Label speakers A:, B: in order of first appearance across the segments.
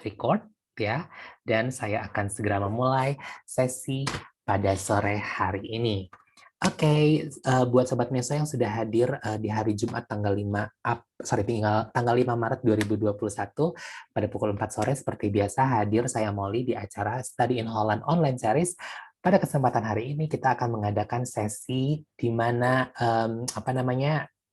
A: record ya, dan saya akan segera memulai sesi pada sore hari ini. Oke, buat Sobat Meso yang sudah hadir di hari Jumat tanggal 5 Maret 2021 pada pukul 4 sore seperti biasa hadir saya Molly di acara Study in Holland Online Series. Pada kesempatan hari ini kita akan mengadakan sesi di mana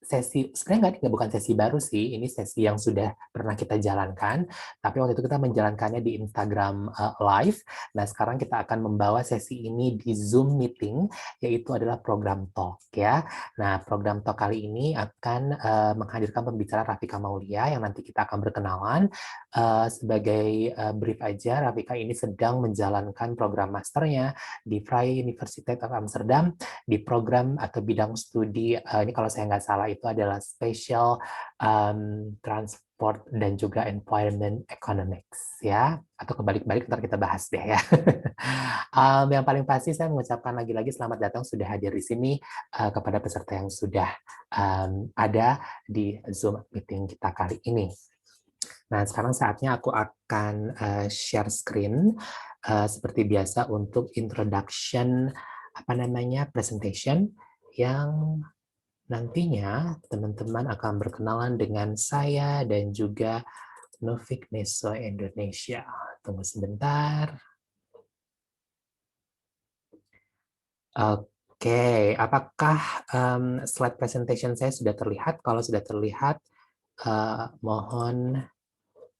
A: sesi sebenarnya bukan sesi baru sih, ini sesi yang sudah pernah kita jalankan, tapi waktu itu kita menjalankannya di Instagram Live. Nah, sekarang kita akan membawa sesi ini di Zoom meeting, yaitu adalah program talk ya. Nah, program talk kali ini akan menghadirkan pembicara Rafika Maulia yang nanti kita akan berkenalan. Sebagai brief aja, Rafika ini sedang menjalankan program masternya di Vrije Universiteit of Amsterdam di program atau bidang studi, ini kalau saya nggak salah itu adalah Spatial Transport dan juga Environment Economics ya, atau kebalik-balik ntar kita bahas deh ya. Yang paling pasti saya mengucapkan lagi-lagi selamat datang sudah hadir di sini kepada peserta yang sudah ada di Zoom meeting kita kali ini. Nah, sekarang saatnya aku akan share screen seperti biasa untuk introduction presentation yang nantinya teman-teman akan berkenalan dengan saya dan juga Novik Meso Indonesia. Tunggu sebentar. Oke, apakah slide presentation saya sudah terlihat? Kalau sudah terlihat, mohon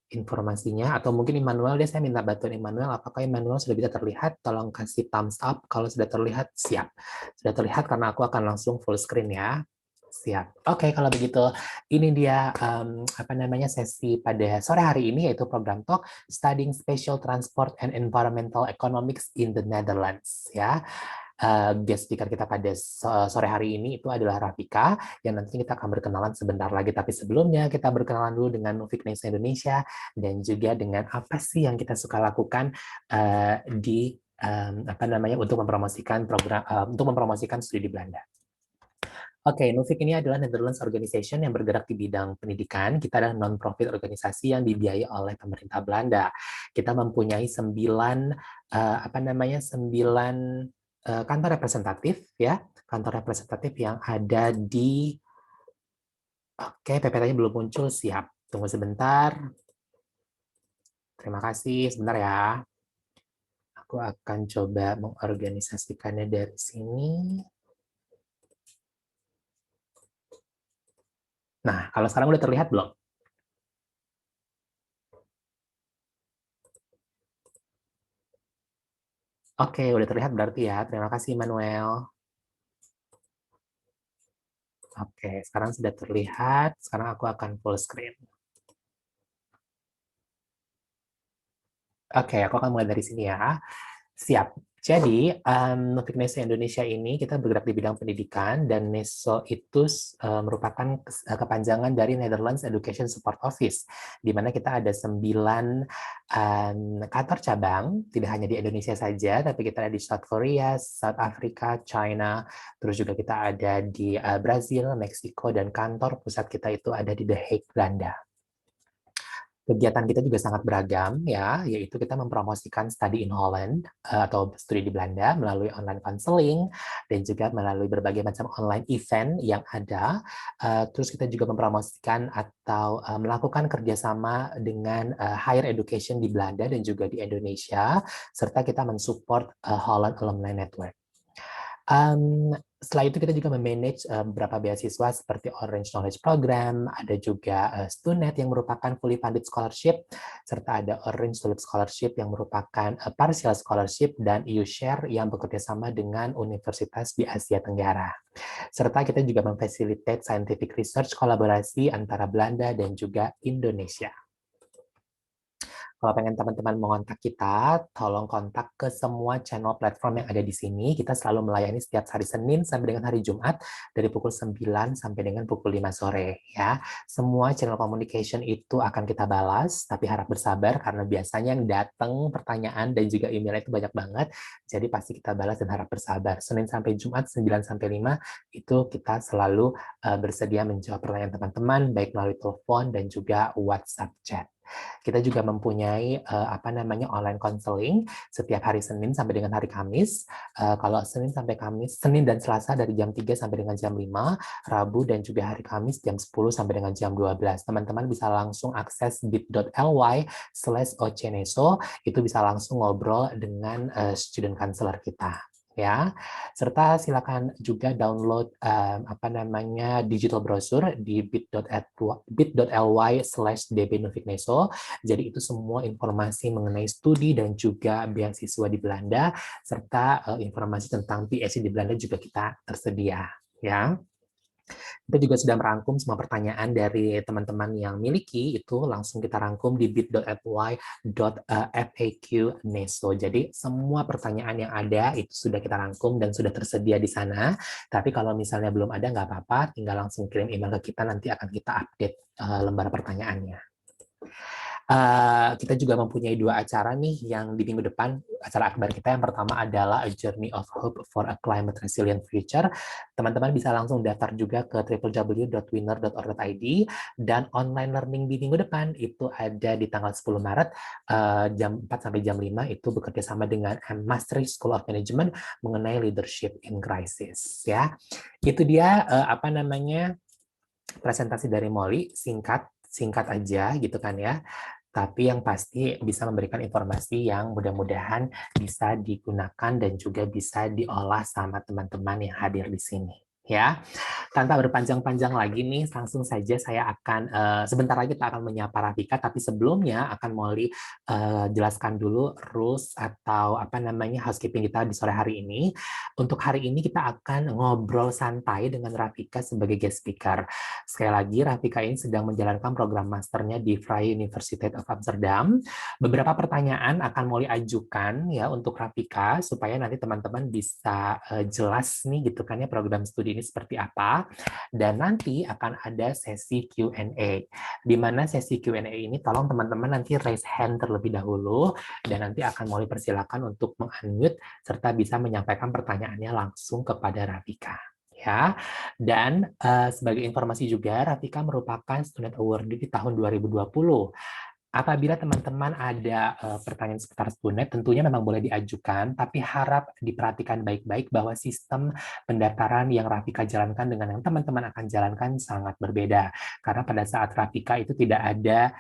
A: informasinya, atau mungkin Immanuel, saya minta bantuan Immanuel. Apakah Immanuel sudah bisa terlihat? Tolong kasih thumbs up kalau sudah terlihat. Siap. Sudah terlihat karena aku akan langsung full screen ya. Siap. Oke, kalau begitu ini dia sesi pada sore hari ini, yaitu program talk Studying Spatial Transport and Environmental Economics in the Netherlands ya. Guest speaker kita pada sore hari ini itu adalah Rafika, yang nanti kita akan berkenalan sebentar lagi. Tapi sebelumnya kita berkenalan dulu dengan Novik Meso Indonesia dan juga dengan apa sih yang kita suka lakukan di untuk mempromosikan program untuk mempromosikan studi di Belanda. Oke, Novik ini adalah Netherlands Organization yang bergerak di bidang pendidikan. Kita adalah non-profit organisasi yang dibiayai oleh pemerintah Belanda. Kita mempunyai 9 kantor representatif ya, kantor representatif yang ada di PPT-nya belum muncul, siap. Tunggu sebentar. Terima kasih, sebentar ya. Aku akan coba mengorganisasikannya dari sini. Nah, kalau sekarang udah terlihat belum? Oke, udah terlihat berarti ya. Terima kasih, Manuel. Oke, sekarang sudah terlihat. Sekarang aku akan full screen. Oke, aku akan mulai dari sini ya. Siap. Jadi, Novik Meso Indonesia ini kita bergerak di bidang pendidikan, dan Meso itu merupakan kepanjangan dari Netherlands Education Support Office, di mana kita ada 9 kantor cabang, tidak hanya di Indonesia saja, tapi kita ada di South Korea, South Africa, China, terus juga kita ada di Brazil, Meksiko, dan kantor pusat kita itu ada di The Hague, Belanda. Kegiatan kita juga sangat beragam ya, yaitu kita mempromosikan study in Holland atau studi di Belanda melalui online counseling dan juga melalui berbagai macam online event yang ada. Terus kita juga mempromosikan atau melakukan kerjasama dengan higher education di Belanda dan juga di Indonesia, serta kita mensupport Holland Alumni Network. Setelah itu kita juga memanage beberapa beasiswa seperti Orange Knowledge Program, ada juga Stunet yang merupakan fully funded scholarship, serta ada Orange Tulip Scholarship yang merupakan partial scholarship, dan EU Share yang bekerja sama dengan universitas di Asia Tenggara. Serta kita juga memfasilitate scientific research kolaborasi antara Belanda dan juga Indonesia. Kalau pengen teman-teman mengontak kita, tolong kontak ke semua channel platform yang ada di sini. Kita selalu melayani setiap hari Senin sampai dengan hari Jumat dari pukul 9 sampai dengan pukul 5 sore ya. Semua channel communication itu akan kita balas, tapi harap bersabar karena biasanya yang datang pertanyaan dan juga email itu banyak banget. Jadi pasti kita balas dan harap bersabar. Senin sampai Jumat 9 sampai 5 itu kita selalu bersedia menjawab pertanyaan teman-teman baik melalui telepon dan juga WhatsApp chat. Kita juga mempunyai online counseling setiap hari Senin sampai dengan hari Kamis. Kalau Senin sampai Kamis, Senin dan Selasa dari jam 3 sampai dengan jam 5, Rabu dan juga hari Kamis jam 10 sampai dengan jam 12. Teman-teman bisa langsung akses bit.ly/oceneso, itu bisa langsung ngobrol dengan student counselor kita. Ya, serta silakan juga download digital brochure di bit.ly/dbnufikneso. Jadi itu semua informasi mengenai studi dan juga beasiswa di Belanda, serta informasi tentang PhD di Belanda juga kita tersedia. Ya, kita juga sudah merangkum semua pertanyaan dari teman-teman yang miliki, itu langsung kita rangkum di bit.ly/faqneso. Jadi semua pertanyaan yang ada itu sudah kita rangkum dan sudah tersedia di sana. Tapi kalau misalnya belum ada, nggak apa-apa, tinggal langsung kirim email ke kita, nanti akan kita update lembar pertanyaannya. Kita juga mempunyai 2 acara nih yang di minggu depan, acara akbar kita. Yang pertama adalah A Journey of Hope for a Climate Resilient Future. Teman-teman bisa langsung daftar juga ke www.winner.org.id, dan online learning di minggu depan itu ada di tanggal 10 Maret jam 4 sampai jam 5, itu bekerja sama dengan Maastricht School of Management mengenai leadership in crisis. Ya, itu dia presentasi dari Molly, singkat aja gitu kan ya. Tapi yang pasti bisa memberikan informasi yang mudah-mudahan bisa digunakan dan juga bisa diolah sama teman-teman yang hadir di sini. Ya, tanpa berpanjang-panjang lagi nih, langsung saja saya akan sebentar lagi kita akan menyapa Rafika, tapi sebelumnya akan Molly jelaskan dulu rules atau housekeeping kita di sore hari ini. Untuk hari ini kita akan ngobrol santai dengan Rafika sebagai guest speaker. Sekali lagi, Rafika ini sedang menjalankan program masternya di Vrije Universiteit of Amsterdam. Beberapa pertanyaan akan Molly ajukan ya untuk Rafika supaya nanti teman-teman bisa jelas nih gitu kan ya program studi ini seperti apa. Dan nanti akan ada sesi Q&A. Di mana sesi Q&A ini tolong teman-teman nanti raise hand terlebih dahulu, dan nanti akan Molly persilakan untuk meng-unmute serta bisa menyampaikan pertanyaannya langsung kepada Rafika. Ya, dan sebagai informasi juga, Rafika merupakan student awardee di tahun 2020. Apabila teman-teman ada pertanyaan seputar student, tentunya memang boleh diajukan, tapi harap diperhatikan baik-baik bahwa sistem pendaftaran yang Rafika jalankan dengan yang teman-teman akan jalankan sangat berbeda. Karena pada saat Rafika itu tidak ada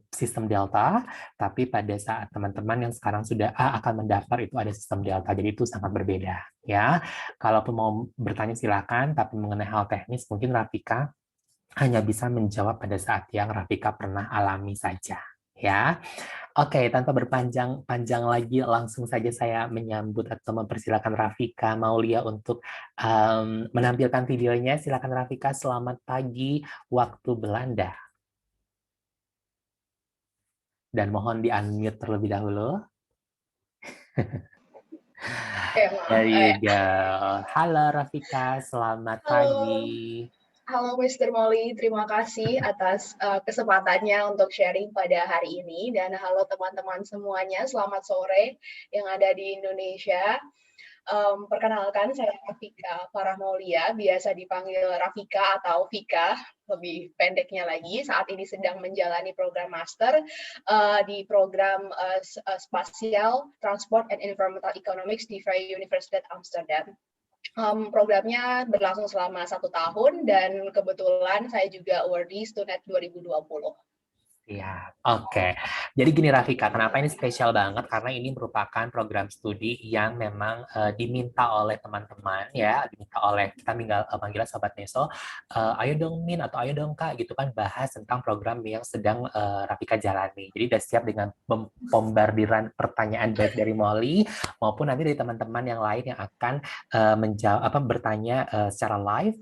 A: sistem Delta, tapi pada saat teman-teman yang sekarang sudah akan mendaftar itu ada sistem Delta, jadi itu sangat berbeda. Ya, kalaupun mau bertanya silakan, tapi mengenai hal teknis mungkin Rafika hanya bisa menjawab pada saat yang Rafika pernah alami saja. Ya, oke, tanpa berpanjang-panjang lagi, langsung saja saya menyambut atau mempersilakan Rafika Maulia untuk menampilkan videonya. Silakan Rafika, selamat pagi waktu Belanda. Dan mohon di-unmute terlebih dahulu. There you go. Halo Rafika, selamat pagi.
B: Halo Mr. Molly, terima kasih atas kesempatannya untuk sharing pada hari ini. Dan halo teman-teman semuanya, selamat sore yang ada di Indonesia. Perkenalkan, saya Rafika Farah Maulia, biasa dipanggil Rafika atau Vika, lebih pendeknya lagi. Saat ini sedang menjalani program master di program Spatial Transport and Environmental Economics di Vrije Universiteit Amsterdam. Programnya berlangsung selama 1 tahun dan kebetulan saya juga awardee Student 2020.
A: Ya, oke. Jadi gini Rafika, kenapa ini spesial banget? Karena ini merupakan program studi yang memang diminta oleh teman-teman ya, diminta oleh kita manggil Sobat Neso, ayo dong Min atau ayo dong Kak gitu kan bahas tentang program yang sedang Rafika jalani. Jadi udah siap dengan pembombardiran pertanyaan baik dari Molly maupun nanti dari teman-teman yang lain yang akan bertanya secara live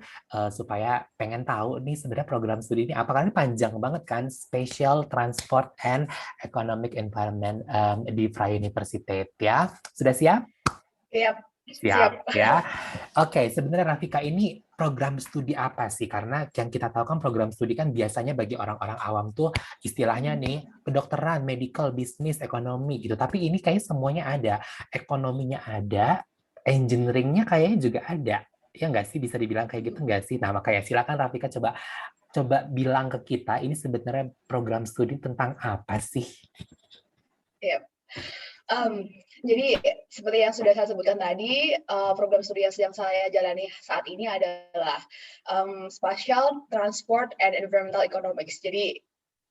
A: supaya pengen tahu nih sebenarnya program studi ini apa, karena ini panjang banget kan, Spatial Transport and Economic Environment di Vrije Universiteit ya. Sudah siap? Siap ya. Oke, sebenarnya Rafika ini program studi apa sih? Karena yang kita tahu kan program studi kan biasanya bagi orang-orang awam tuh istilahnya nih kedokteran, medical, bisnis, ekonomi gitu. Tapi ini kayak semuanya ada. Ekonominya ada, engineering-nya kayaknya juga ada. Ya nggak sih, bisa dibilang kayak gitu nggak sih? Nah, makanya silakan Rafika coba coba bilang ke kita, ini sebenarnya program studi tentang apa sih?
B: Yep. Jadi seperti yang sudah saya sebutkan tadi, program studi yang sedang saya jalani saat ini adalah Spatial, Transport, and Environmental Economics. Jadi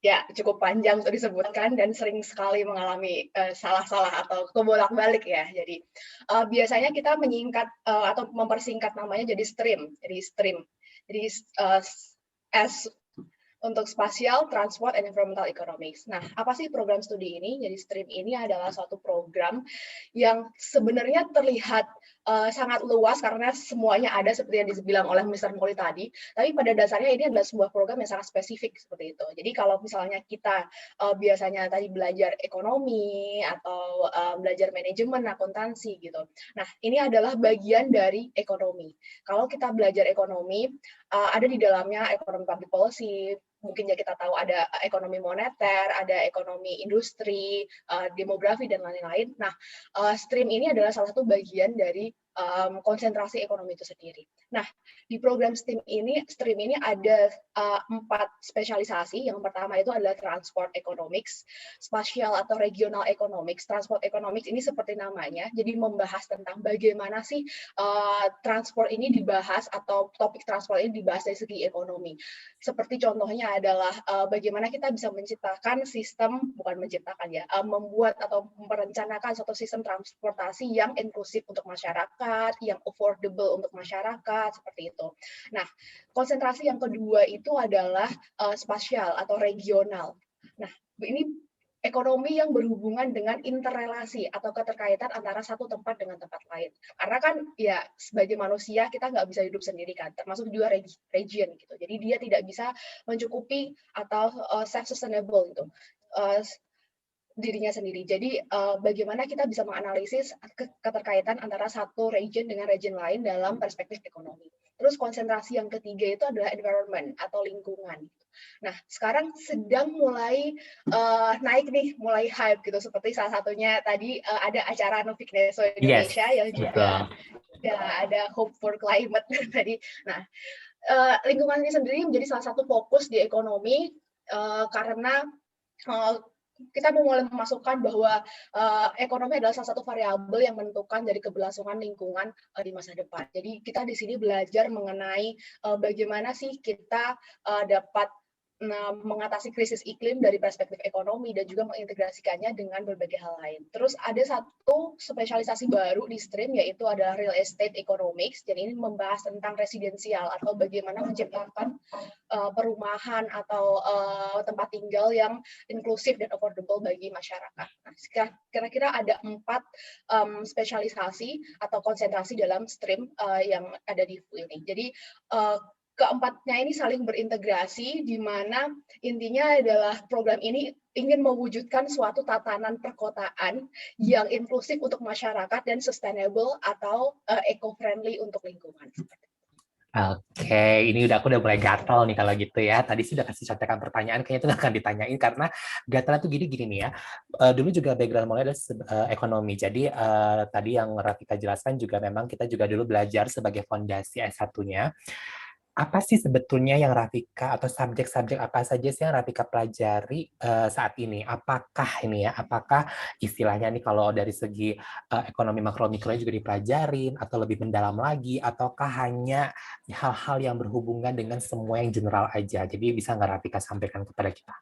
B: ya cukup panjang untuk disebutkan dan sering sekali mengalami salah-salah atau kebolak-balik ya. Jadi biasanya kita menyingkat atau mempersingkat namanya jadi STREAM. Jadi S untuk Spatial, Transport, and Environmental Economics. Nah, apa sih program studi ini? Jadi STREAM ini adalah suatu program yang sebenarnya terlihat sangat luas karena semuanya ada seperti yang dibilang oleh Mr. Molly tadi, tapi pada dasarnya ini adalah sebuah program yang sangat spesifik seperti itu. Jadi kalau misalnya kita biasanya tadi belajar ekonomi atau belajar manajemen, akuntansi gitu. Nah, ini adalah bagian dari ekonomi. Kalau kita belajar ekonomi, ada di dalamnya ekonomi public policy, mungkin ya kita tahu ada ekonomi moneter, ada ekonomi industri, demografi, dan lain-lain. Nah, STREAM ini adalah salah satu bagian dari konsentrasi ekonomi itu sendiri. Nah, di program STEAM ini ada 4 spesialisasi. Yang pertama itu adalah Transport Economics, Spatial atau Regional Economics. Transport Economics ini seperti namanya, jadi membahas tentang bagaimana sih transport ini dibahas atau topik transport ini dibahas dari segi ekonomi. Seperti contohnya adalah bagaimana kita bisa menciptakan sistem, bukan menciptakan ya, membuat atau merencanakan suatu sistem transportasi yang inklusif untuk masyarakat, yang affordable untuk masyarakat, seperti itu. Nah, konsentrasi yang kedua itu adalah spasial atau regional. Nah, ini ekonomi yang berhubungan dengan interrelasi atau keterkaitan antara satu tempat dengan tempat lain. Karena kan ya sebagai manusia kita nggak bisa hidup sendiri kan, termasuk juga region gitu. Jadi dia tidak bisa mencukupi atau self-sustainable gitu. Dirinya sendiri. Jadi bagaimana kita bisa menganalisis keterkaitan antara satu region dengan region lain dalam perspektif ekonomi. Terus konsentrasi yang ketiga itu adalah environment atau lingkungan. Nah, sekarang sedang mulai naik nih, mulai hype gitu. Seperti salah satunya tadi ada acara Novik Neso Indonesia yang juga ya, ada Hope for Climate tadi. Nah, lingkungan ini sendiri menjadi salah satu fokus di ekonomi karena kita mulai memasukkan bahwa ekonomi adalah salah satu variabel yang menentukan dari keberlangsungan lingkungan di masa depan. Jadi kita di sini belajar mengenai bagaimana sih kita dapat mengatasi krisis iklim dari perspektif ekonomi dan juga mengintegrasikannya dengan berbagai hal lain. Terus ada satu spesialisasi baru di STREAM yaitu adalah Real Estate Economics. Jadi ini membahas tentang residensial atau bagaimana menciptakan perumahan atau tempat tinggal yang inklusif dan affordable bagi masyarakat. Nah, kira-kira ada 4 spesialisasi atau konsentrasi dalam STREAM yang ada di FU ini. Jadi keempatnya ini saling berintegrasi, di mana intinya adalah program ini ingin mewujudkan suatu tatanan perkotaan yang inklusif untuk masyarakat dan sustainable atau eco-friendly untuk lingkungan.
A: Oke, ini aku udah mulai gatal nih kalau gitu ya. Tadi sih udah kasih contekan pertanyaan, kayaknya itu nggak akan ditanyain karena gatal tuh gini-gini nih ya. Dulu juga background mulai adalah ekonomi. Jadi tadi yang Rafika jelaskan juga memang kita juga dulu belajar sebagai fondasi S1-nya. Apa sih sebetulnya yang Rafika atau subjek-subjek apa saja sih yang Rafika pelajari saat ini? Apakah ini ya? Apakah istilahnya nih kalau dari segi ekonomi makro mikronya juga dipelajarin atau lebih mendalam lagi? Ataukah hanya hal-hal yang berhubungan dengan semua yang general aja? Jadi bisa nggak Rafika sampaikan kepada kita?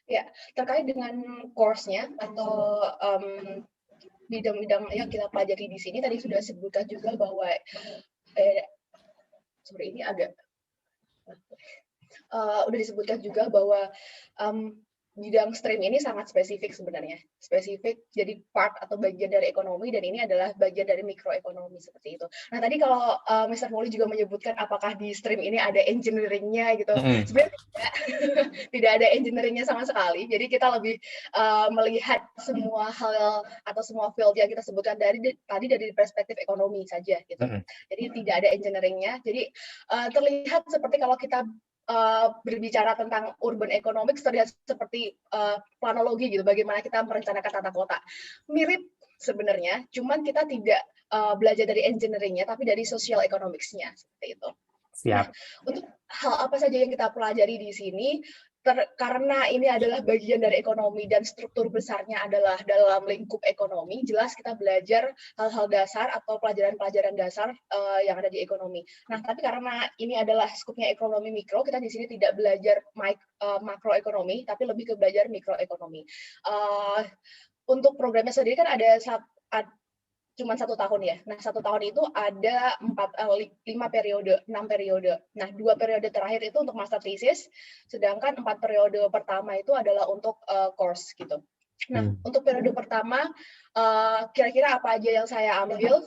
B: Ya, terkait dengan course-nya atau bidang-bidang yang kita pelajari di sini tadi sudah sebutkan juga bahwa sebenarnya ini agak udah disebutkan juga bahwa bidang STREAM ini sangat spesifik sebenarnya. Spesifik jadi part atau bagian dari ekonomi dan ini adalah bagian dari mikroekonomi seperti itu. Nah, tadi kalau Mr. Molly juga menyebutkan apakah di STREAM ini ada engineering-nya gitu. Sebenarnya tidak ada engineering-nya sama sekali. Jadi kita lebih melihat semua hal atau semua field yang kita sebutkan tadi dari perspektif ekonomi saja gitu. Jadi tidak ada engineering-nya. Jadi terlihat seperti kalau kita berbicara tentang urban economics terlihat seperti planologi gitu, bagaimana kita merencanakan tata kota. Mirip sebenarnya, cuman kita tidak belajar dari engineering-nya, tapi dari social economics-nya seperti itu.
A: Siap.
B: Nah, untuk hal apa saja yang kita pelajari di sini, karena ini adalah bagian dari ekonomi dan struktur besarnya adalah dalam lingkup ekonomi, jelas kita belajar hal-hal dasar atau pelajaran-pelajaran dasar yang ada di ekonomi. Nah, tapi karena ini adalah skupnya ekonomi mikro, kita di sini tidak belajar makroekonomi, tapi lebih ke belajar mikroekonomi. Untuk programnya sendiri kan ada cuma 1 tahun ya. Nah, 1 tahun itu ada 5 periode, 6 periode. Nah, 2 periode terakhir itu untuk master thesis, sedangkan 4 periode pertama itu adalah untuk course gitu. Nah, untuk periode pertama, kira-kira apa aja yang saya ambil?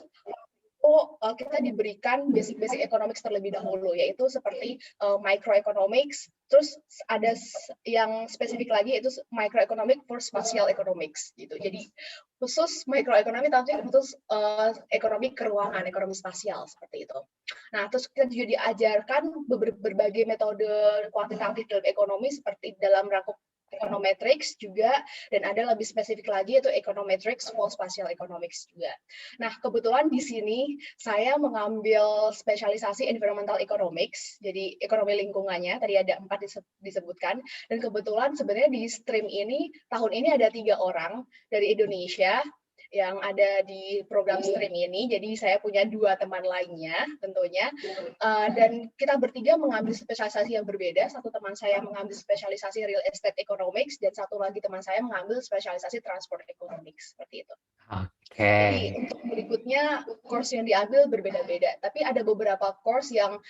B: Kita diberikan basic economics terlebih dahulu, yaitu seperti microeconomics, terus ada yang spesifik lagi yaitu microeconomic for spatial economics gitu. Jadi khusus microeconomic tapi khusus ekonomi keuangan, ekonomi spasial seperti itu. Nah, terus kita juga diajarkan berbagai metode kuantitatif dalam ekonomi seperti dalam rangkup econometrics juga, dan ada lebih spesifik lagi yaitu econometrics for spatial economics juga. Nah, kebetulan di sini saya mengambil spesialisasi environmental economics, jadi ekonomi lingkungannya, tadi ada 4 disebutkan, dan kebetulan sebenarnya di stream ini, tahun ini ada 3 orang dari Indonesia yang ada di program stream ini, jadi saya punya 2 teman lainnya tentunya, dan kita bertiga mengambil spesialisasi yang berbeda. Satu teman saya mengambil spesialisasi real estate economics, dan satu lagi teman saya mengambil spesialisasi transport economics, seperti itu. Jadi untuk berikutnya course yang diambil berbeda-beda, tapi ada beberapa course yang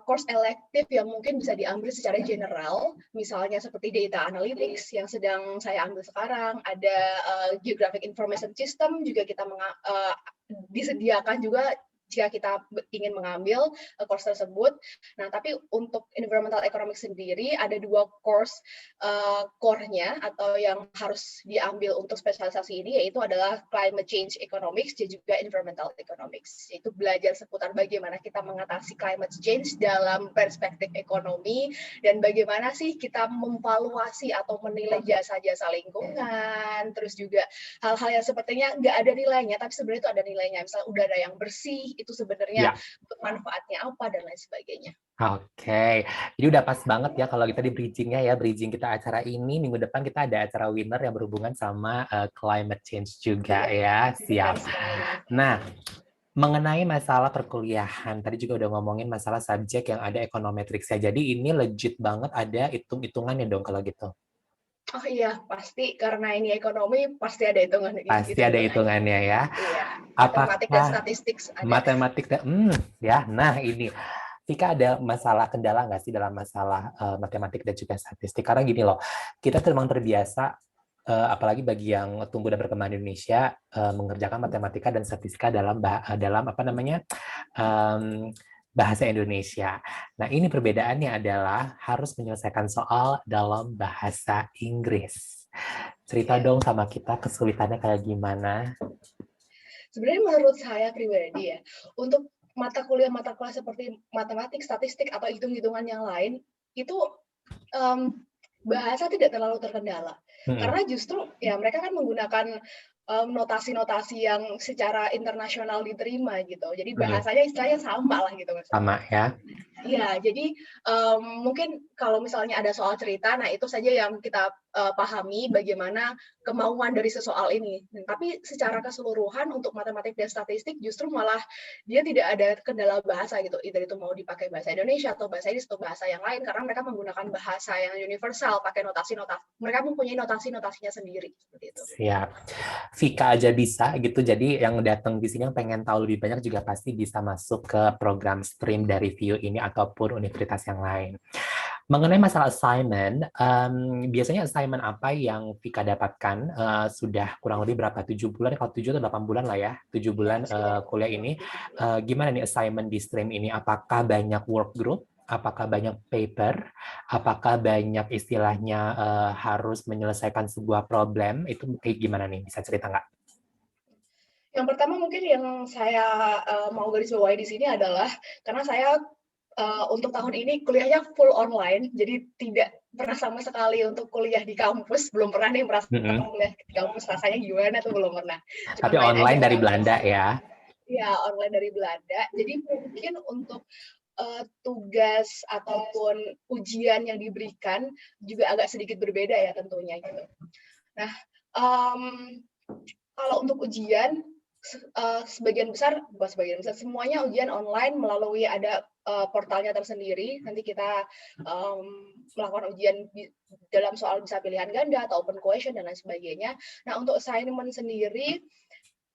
B: course elektif yang mungkin bisa diambil secara general, misalnya seperti data analytics yang sedang saya ambil sekarang, ada geographic information system juga kita disediakan juga jika kita ingin mengambil course tersebut. Nah, tapi untuk environmental economics sendiri ada 2 course core-nya atau yang harus diambil untuk spesialisasi ini, yaitu adalah climate change economics dan juga environmental economics. Yaitu belajar seputar bagaimana kita mengatasi climate change dalam perspektif ekonomi dan bagaimana sih kita memvaluasi atau menilai jasa-jasa lingkungan, terus juga hal-hal yang sepertinya nggak ada nilainya, tapi sebenarnya itu ada nilainya. Misalnya udara yang bersih, itu sebenarnya manfaatnya apa dan lain sebagainya.
A: Oke, jadi udah pas banget ya kalau kita di bridging-nya ya, bridging kita acara ini, minggu depan kita ada acara winner yang berhubungan sama climate change juga ya, siap. Nah, mengenai masalah perkuliahan, tadi juga udah ngomongin masalah subjek yang ada econometrics-nya, jadi ini legit banget ada hitung-hitungannya dong kalau gitu.
B: Oh iya, pasti karena ini ekonomi pasti ada hitungannya.
A: Pasti ada hitungannya ya.
B: Iya, matematik dan statistik ada.
A: Matematik dan ya. Nah, ini Vika ada masalah kendala nggak sih dalam masalah matematik dan juga statistik? Karena gini loh, kita memang terbiasa, apalagi bagi yang tumbuh dan berkembang di Indonesia, mengerjakan matematika dan statistika dalam apa namanya bahasa Indonesia. Nah, ini perbedaannya adalah harus menyelesaikan soal dalam bahasa Inggris. Cerita dong sama kita kesulitannya kayak gimana?
B: Sebenarnya menurut saya pribadi ya, untuk mata kuliah seperti matematik, statistik, atau hitung-hitungan yang lain, itu bahasa tidak terlalu terkendala. Karena justru ya mereka kan menggunakan notasi-notasi yang secara internasional diterima gitu. Jadi bahasanya istilahnya sama lah gitu.
A: Sama ya.
B: Iya, jadi mungkin kalau misalnya ada soal cerita, nah itu saja yang kita pahami bagaimana kemauan dari sesoal ini. Tapi secara keseluruhan untuk matematik dan statistik justru malah dia tidak ada kendala bahasa gitu. Either itu mau dipakai bahasa Indonesia atau bahasa Inggris atau bahasa yang lain, karena mereka menggunakan bahasa yang universal, pakai notasi-notasi. Mereka mempunyai notasi-notasinya sendiri seperti itu.
A: Siap. Vika aja bisa gitu. Jadi yang datang di sini yang pengen tahu lebih banyak juga pasti bisa masuk ke program stream dari VIU ini ataupun universitas yang lain. Mengenai masalah assignment, biasanya assignment apa yang Vika dapatkan sudah kurang lebih berapa? 7 bulan, kalau 7 atau 8 bulan lah ya, 7 bulan kuliah ini. Gimana nih assignment di stream ini? Apakah banyak work group? Apakah banyak paper? Apakah banyak istilahnya harus menyelesaikan sebuah problem? Itu kayak gimana nih? Bisa cerita nggak?
B: Yang pertama mungkin yang saya mau garis bawahi di sini adalah karena saya untuk tahun ini kuliahnya full online, jadi tidak pernah sama sekali untuk kuliah di kampus, belum pernah nih merasa kuliah di kampus rasanya gimana tuh belum pernah.
A: Tapi online dari Belanda ya?
B: Iya, online dari Belanda. Jadi mungkin untuk tugas ataupun ujian yang diberikan juga agak sedikit berbeda ya tentunya gitu. Nah, kalau untuk ujian sebagian besar, bukan sebagian besar, semuanya ujian online melalui ada portalnya tersendiri. Nanti kita melakukan ujian dalam soal bisa pilihan ganda atau open question dan lain sebagainya. Nah, untuk assignment sendiri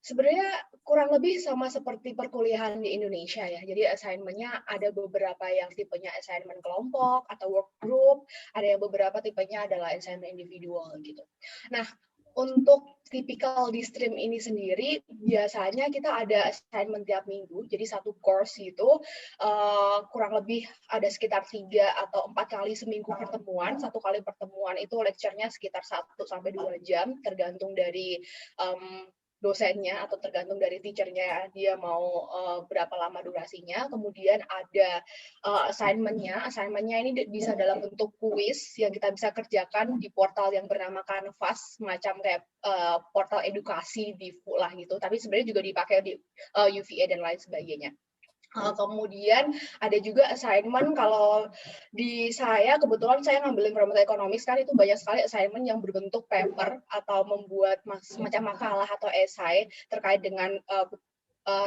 B: sebenarnya kurang lebih sama seperti perkuliahan di Indonesia ya. Jadi assignment-nya ada beberapa yang tipenya assignment kelompok atau work group, ada yang beberapa tipenya adalah assignment individual gitu. Nah, untuk tipikal di stream ini sendiri, biasanya kita ada assignment tiap minggu, jadi satu course itu kurang lebih ada sekitar 3 atau 4 kali seminggu pertemuan. Satu kali pertemuan itu lecture-nya sekitar 1-2 jam, tergantung dari dosennya atau tergantung dari teacher-nya dia mau berapa lama durasinya. Kemudian ada assignment-nya ini bisa dalam bentuk kuis yang kita bisa kerjakan di portal yang bernama Canvas, semacam kayak portal edukasi di lah gitu, tapi sebenarnya juga dipakai di UVA dan lain sebagainya. Kemudian ada juga assignment, kalau di saya kebetulan saya ngambil environmental economics kan, itu banyak sekali assignment yang berbentuk paper atau membuat semacam makalah atau esai terkait dengan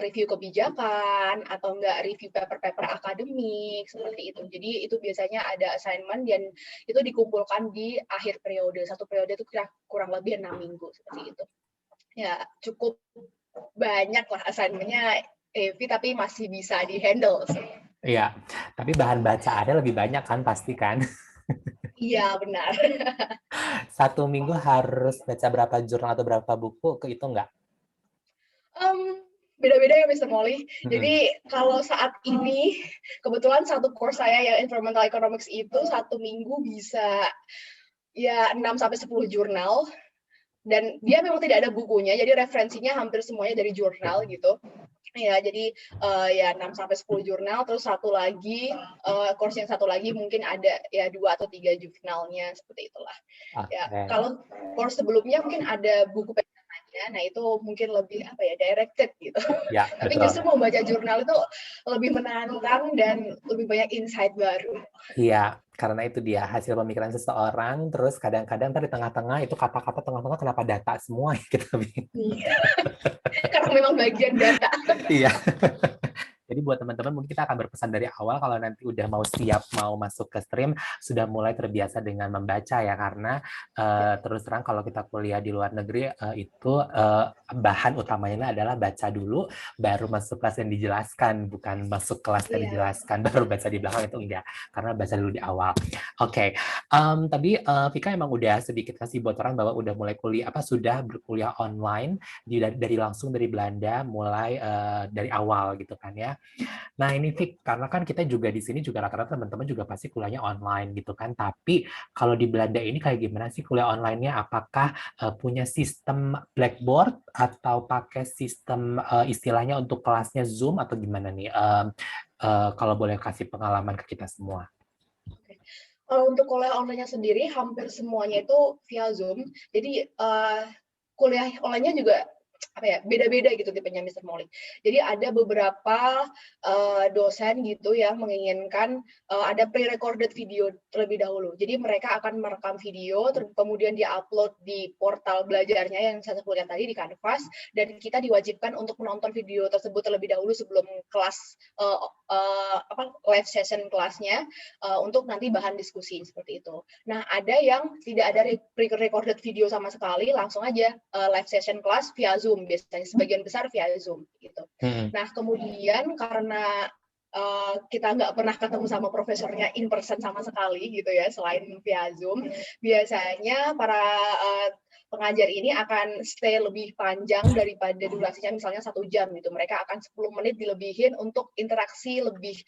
B: review kebijakan atau enggak review paper-paper akademik seperti itu. Jadi itu biasanya ada assignment dan itu dikumpulkan di akhir periode. Satu periode itu kurang lebih 6 minggu seperti itu. Ya, cukup banyak lah assignment-nya Evi, tapi masih bisa di-handle sih.
A: Iya, tapi bahan bacaannya lebih banyak kan pasti kan?
B: Iya, benar.
A: Satu minggu harus baca berapa jurnal atau berapa buku, kehitung nggak?
B: Beda-beda ya Mr. Molly. Jadi kalau saat ini, kebetulan satu course saya yang environmental economics itu satu minggu bisa ya 6-10 jurnal. Dan dia memang tidak ada bukunya, jadi referensinya hampir semuanya dari jurnal gitu. Ya, jadi ya 6-10 jurnal, terus satu lagi, course yang satu lagi mungkin ada ya 2 atau 3 jurnalnya, seperti itulah. Ya, kalau course sebelumnya mungkin ada buku PPT-nya, nah itu mungkin lebih apa ya, directed gitu.
A: Ya,
B: tapi
A: betul.
B: justru membaca jurnal itu lebih menantang dan lebih banyak insight baru.
A: Iya, karena itu dia hasil pemikiran seseorang, terus kadang-kadang di tengah-tengah itu kata-kata tengah-tengah kenapa data semua ya kita bingung.
B: Iya. Karena memang bagian data.
A: Iya. Jadi buat teman-teman mungkin kita akan berpesan dari awal kalau nanti udah mau siap mau masuk ke stream sudah mulai terbiasa dengan membaca ya, karena terus terang kalau kita kuliah di luar negeri itu bahan utamanya adalah baca dulu baru masuk kelas yang dijelaskan, bukan masuk kelas dan dijelaskan baru baca di belakang, itu enggak, karena baca dulu di awal. Oke. Tadi Vika emang udah sedikit kasih bocoran bahwa udah mulai kuliah sudah berkuliah online dari langsung dari Belanda mulai dari awal gitu kan ya. Nah ini Fik, karena kan kita juga di sini juga rata-rata teman-teman juga pasti kuliahnya online gitu kan. Tapi kalau di Belanda ini kayak gimana sih kuliah online-nya? Apakah punya sistem blackboard atau pakai sistem istilahnya untuk kelasnya Zoom atau gimana nih? Kalau boleh kasih pengalaman ke kita semua.
B: Kalau untuk kuliah online-nya sendiri hampir semuanya itu via Zoom. Jadi kuliah online-nya juga apa ya, beda-beda gitu tipenya Mr. Molly. Jadi ada beberapa dosen gitu yang menginginkan ada pre-recorded video terlebih dahulu. Jadi mereka akan merekam video, kemudian di-upload di portal belajarnya yang saya sebutkan tadi di Canvas, dan kita diwajibkan untuk menonton video tersebut terlebih dahulu sebelum kelas live session kelasnya untuk nanti bahan diskusi seperti itu. Nah, ada yang tidak ada pre-recorded video sama sekali, langsung aja live session kelas via Zoom, biasanya sebagian besar via Zoom gitu. Nah, kemudian karena kita nggak pernah ketemu sama profesornya in person sama sekali gitu ya, selain via Zoom, biasanya para pengajar ini akan stay lebih panjang daripada durasinya, misalnya 1 jam gitu. Mereka akan 10 menit dilebihin untuk interaksi lebih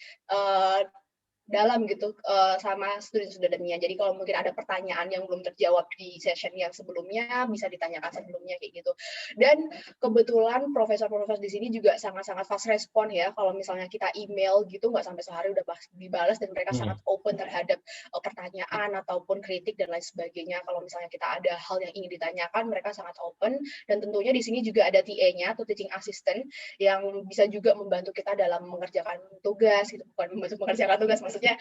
B: dalam gitu sama student-studentnya. Jadi kalau mungkin ada pertanyaan yang belum terjawab di session yang sebelumnya, bisa ditanyakan sebelumnya kayak gitu. Dan kebetulan profesor-profesor di sini juga sangat-sangat fast respon ya. Kalau misalnya kita email gitu, nggak sampai sehari udah pasti dibalas, dan mereka sangat open terhadap pertanyaan ataupun kritik dan lain sebagainya. Kalau misalnya kita ada hal yang ingin ditanyakan, mereka sangat open. Dan tentunya di sini juga ada TA-nya atau teaching assistant yang bisa juga membantu kita dalam mengerjakan tugas gitu, bukan membantu mengerjakan tugas, maksudnya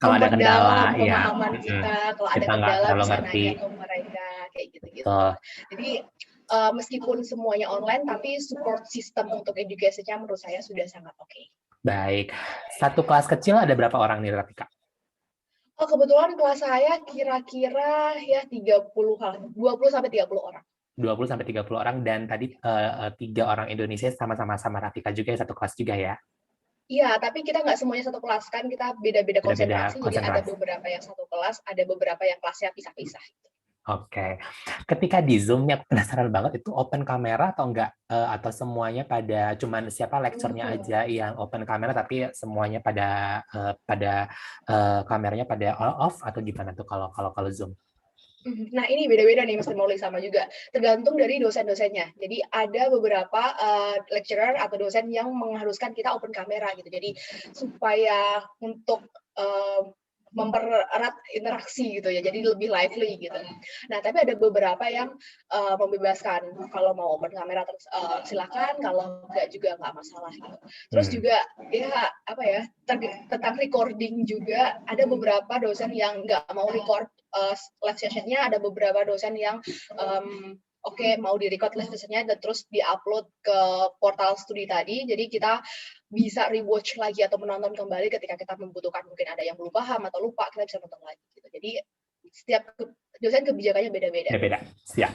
A: Kalau ada kendala,
B: memperdalam
A: ya
B: pemahaman kita, kalau ada
A: kita nggak
B: kendala
A: terlalu
B: bisa
A: ngerti.
B: nanya ke mereka kayak gitu-gitu.
A: Betul.
B: Jadi meskipun semuanya online, tapi support system untuk education-nya menurut saya sudah sangat oke.
A: Baik. Satu kelas kecil ada berapa orang nih, Rafika?
B: Kebetulan kelas saya kira-kira ya 20 sampai 30 orang.
A: 20 sampai 30 orang, dan tadi 3 orang Indonesia sama-sama sama Rafika juga ya, satu kelas juga ya?
B: Iya, tapi kita nggak semuanya satu kelas, kan kita beda-beda
A: Beda-beda
B: konsentrasi, jadi ada
A: konsentrasi.
B: beberapa yang satu kelas, ada beberapa yang kelasnya pisah-pisah.
A: Oke. Ketika di Zoom, aku penasaran banget, itu open kamera atau enggak? Atau semuanya pada, cuman siapa lecture-nya aja yang open kamera, tapi semuanya pada kameranya pada off, atau gimana tuh kalau Zoom?
B: Nah, ini beda-beda nih Mr. Molly, sama juga tergantung dari dosen-dosennya. Jadi ada beberapa lecturer atau dosen yang mengharuskan kita open kamera gitu. Jadi supaya untuk mempererat interaksi gitu ya, jadi lebih lively gitu. Nah, tapi ada beberapa yang membebaskan, kalau mau open kamera silakan, kalau enggak juga nggak masalah gitu. Terus juga ya apa ya, tentang recording juga ada beberapa dosen yang nggak mau record live session-nya, ada beberapa dosen yang mau di-record live session-nya dan terus di-upload ke portal studi tadi. Jadi kita bisa rewatch lagi atau menonton kembali ketika kita membutuhkan, mungkin ada yang belum paham atau lupa, kita bisa nonton lagi gitu. Jadi setiap dosen kebijakannya beda-beda.
A: Beda-beda. Siap.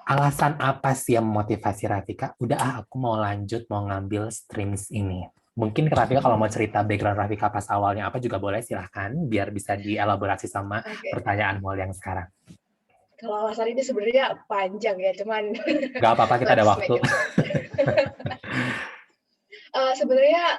A: Alasan apa sih yang memotivasi Rafika? Udah, aku mau lanjut, mau ngambil streams ini. Mungkin Rafika kalau mau cerita background Rafika pas awalnya apa juga boleh, silahkan, biar bisa dielaborasi sama pertanyaan Mol yang sekarang.
B: Kalau alasan ini sebenarnya panjang ya, cuman
A: nggak apa-apa, kita ada waktu.
B: Sebenarnya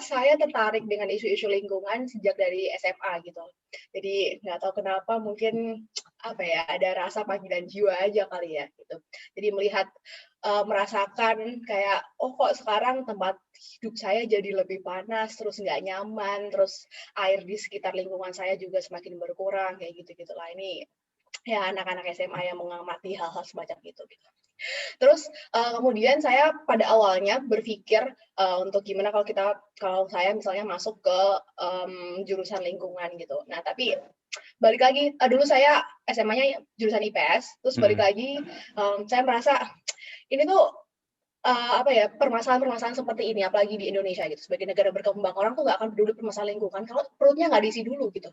B: saya tertarik dengan isu-isu lingkungan sejak dari SMA gitu. Jadi nggak tahu kenapa, mungkin apa ya, ada rasa panggilan jiwa aja kali ya gitu. Jadi merasakan kayak, oh kok sekarang tempat hidup saya jadi lebih panas, terus nggak nyaman, terus air di sekitar lingkungan saya juga semakin berkurang kayak gitu-gitu lah. Ini ya anak-anak SMA yang mengamati hal-hal semacam itu gitu. Terus kemudian saya pada awalnya berpikir untuk gimana kalau saya misalnya masuk ke jurusan lingkungan gitu. Nah, tapi balik lagi, dulu saya SMA-nya jurusan IPS, terus balik lagi saya merasa ini tuh permasalahan-permasalahan seperti ini, apalagi di Indonesia gitu, sebagai negara berkembang, orang tuh nggak akan peduli permasalahan lingkungan kalau perutnya nggak diisi dulu gitu.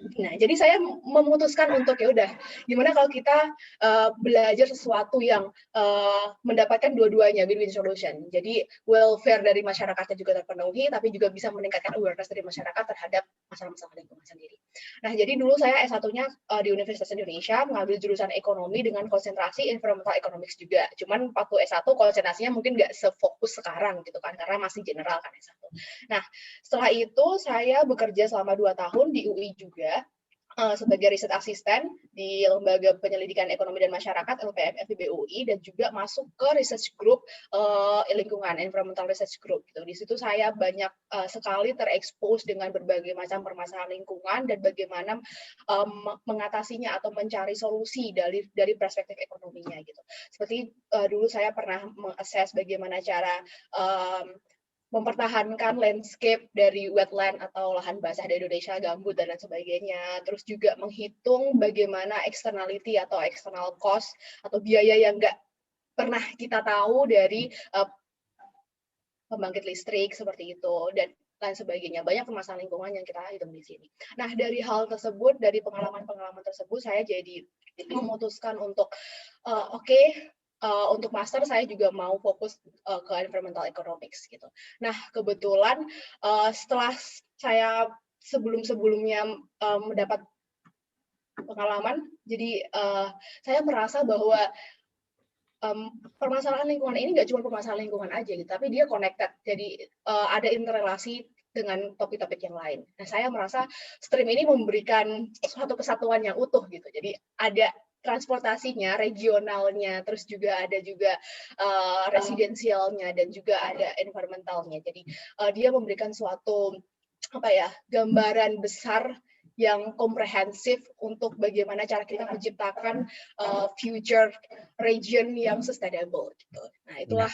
B: Nah, jadi saya memutuskan untuk ya udah, gimana kalau kita belajar sesuatu yang mendapatkan dua-duanya, win-win solution. Jadi welfare dari masyarakatnya juga terpenuhi, tapi juga bisa meningkatkan awareness dari masyarakat terhadap masalah-masalah lingkungan sendiri. Nah, jadi dulu saya S1-nya di Universitas Indonesia mengambil jurusan ekonomi dengan konsentrasi environmental economics juga. Cuman waktu S1 konsentrasinya mungkin nggak sefokus sekarang gitu kan, karena masih general kan S1. Nah, setelah itu saya bekerja selama 2 tahun di UI juga sebagai riset asisten di Lembaga Penyelidikan Ekonomi dan Masyarakat LPM FIB UI, dan juga masuk ke research group lingkungan, environmental research group gitu. Di situ saya banyak sekali terekspos dengan berbagai macam permasalahan lingkungan dan bagaimana mengatasinya atau mencari solusi dari perspektif ekonominya gitu. Seperti dulu saya pernah mengakses bagaimana cara mempertahankan landscape dari wetland atau lahan basah di Indonesia, gambut dan lain sebagainya. Terus juga menghitung bagaimana externality atau external cost atau biaya yang nggak pernah kita tahu dari pembangkit listrik seperti itu dan lain sebagainya. Banyak permasalahan lingkungan yang kita hitung di sini. Nah, dari hal tersebut, dari pengalaman-pengalaman tersebut, saya jadi memutuskan untuk untuk master saya juga mau fokus ke environmental economics gitu. Nah, kebetulan setelah saya sebelum-sebelumnya mendapat pengalaman, jadi saya merasa bahwa permasalahan lingkungan ini nggak cuma permasalahan lingkungan aja gitu, tapi dia connected. Jadi ada interrelasi dengan topik-topik yang lain. Nah, saya merasa stream ini memberikan suatu kesatuan yang utuh gitu. Jadi ada transportasinya, regionalnya, terus juga ada juga residensialnya dan juga ada environmentalnya. Jadi dia memberikan suatu gambaran besar yang komprehensif untuk bagaimana cara kita menciptakan future region yang sustainable gitu. Nah, itulah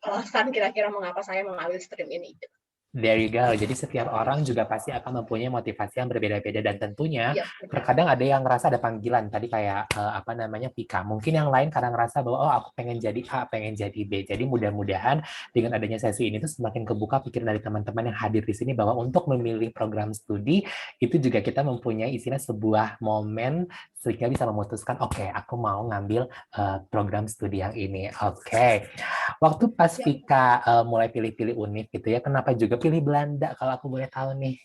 B: alasan kira-kira mengapa saya mengambil stream ini. Gitu.
A: There you go. Jadi setiap orang juga pasti akan mempunyai motivasi yang berbeda-beda dan tentunya terkadang ada yang ngerasa ada panggilan tadi kayak Vika. Mungkin yang lain kadang ngerasa bahwa aku pengen jadi A, pengen jadi B. Jadi mudah-mudahan dengan adanya sesi ini tuh semakin kebuka pikiran dari teman-teman yang hadir di sini bahwa untuk memilih program studi itu juga kita mempunyai istilah sebuah momen sehingga bisa memutuskan oke, aku mau ngambil program studi yang ini. Oke. Waktu pas Vika mulai pilih-pilih univ gitu ya, kenapa juga pilih Belanda kalau aku boleh tahu nih?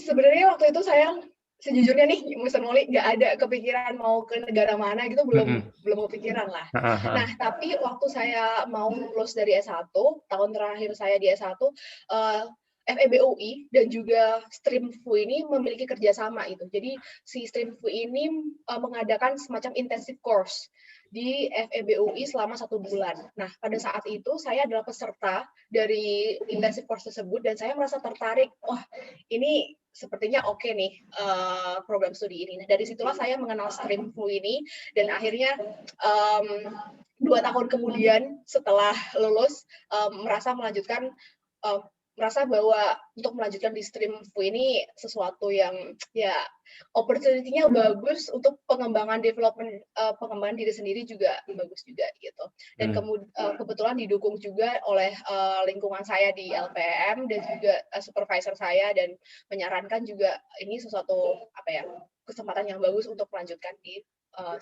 B: Sebenarnya waktu itu saya sejujurnya nih, Mr. Molly, nggak ada kepikiran mau ke negara mana gitu, belum kepikiran lah. Nah, tapi waktu saya mau lulus dari S1, tahun terakhir saya di S1, FEB UI dan juga Streamfu ini memiliki kerjasama itu. Jadi si Streamfu ini mengadakan semacam intensive course di FEB UI selama 1 bulan. Nah, pada saat itu saya adalah peserta dari intensive course tersebut dan saya merasa tertarik. Wah, ini sepertinya oke nih program studi ini. Nah, dari situlah saya mengenal Streamfu ini dan akhirnya 2 tahun kemudian setelah lulus merasa bahwa untuk melanjutkan di Streamfu ini sesuatu yang ya opportunity-nya bagus untuk pengembangan pengembangan diri sendiri juga bagus juga gitu. Dan kebetulan didukung juga oleh lingkungan saya di LPM dan juga supervisor saya dan menyarankan juga ini sesuatu kesempatan yang bagus untuk melanjutkan di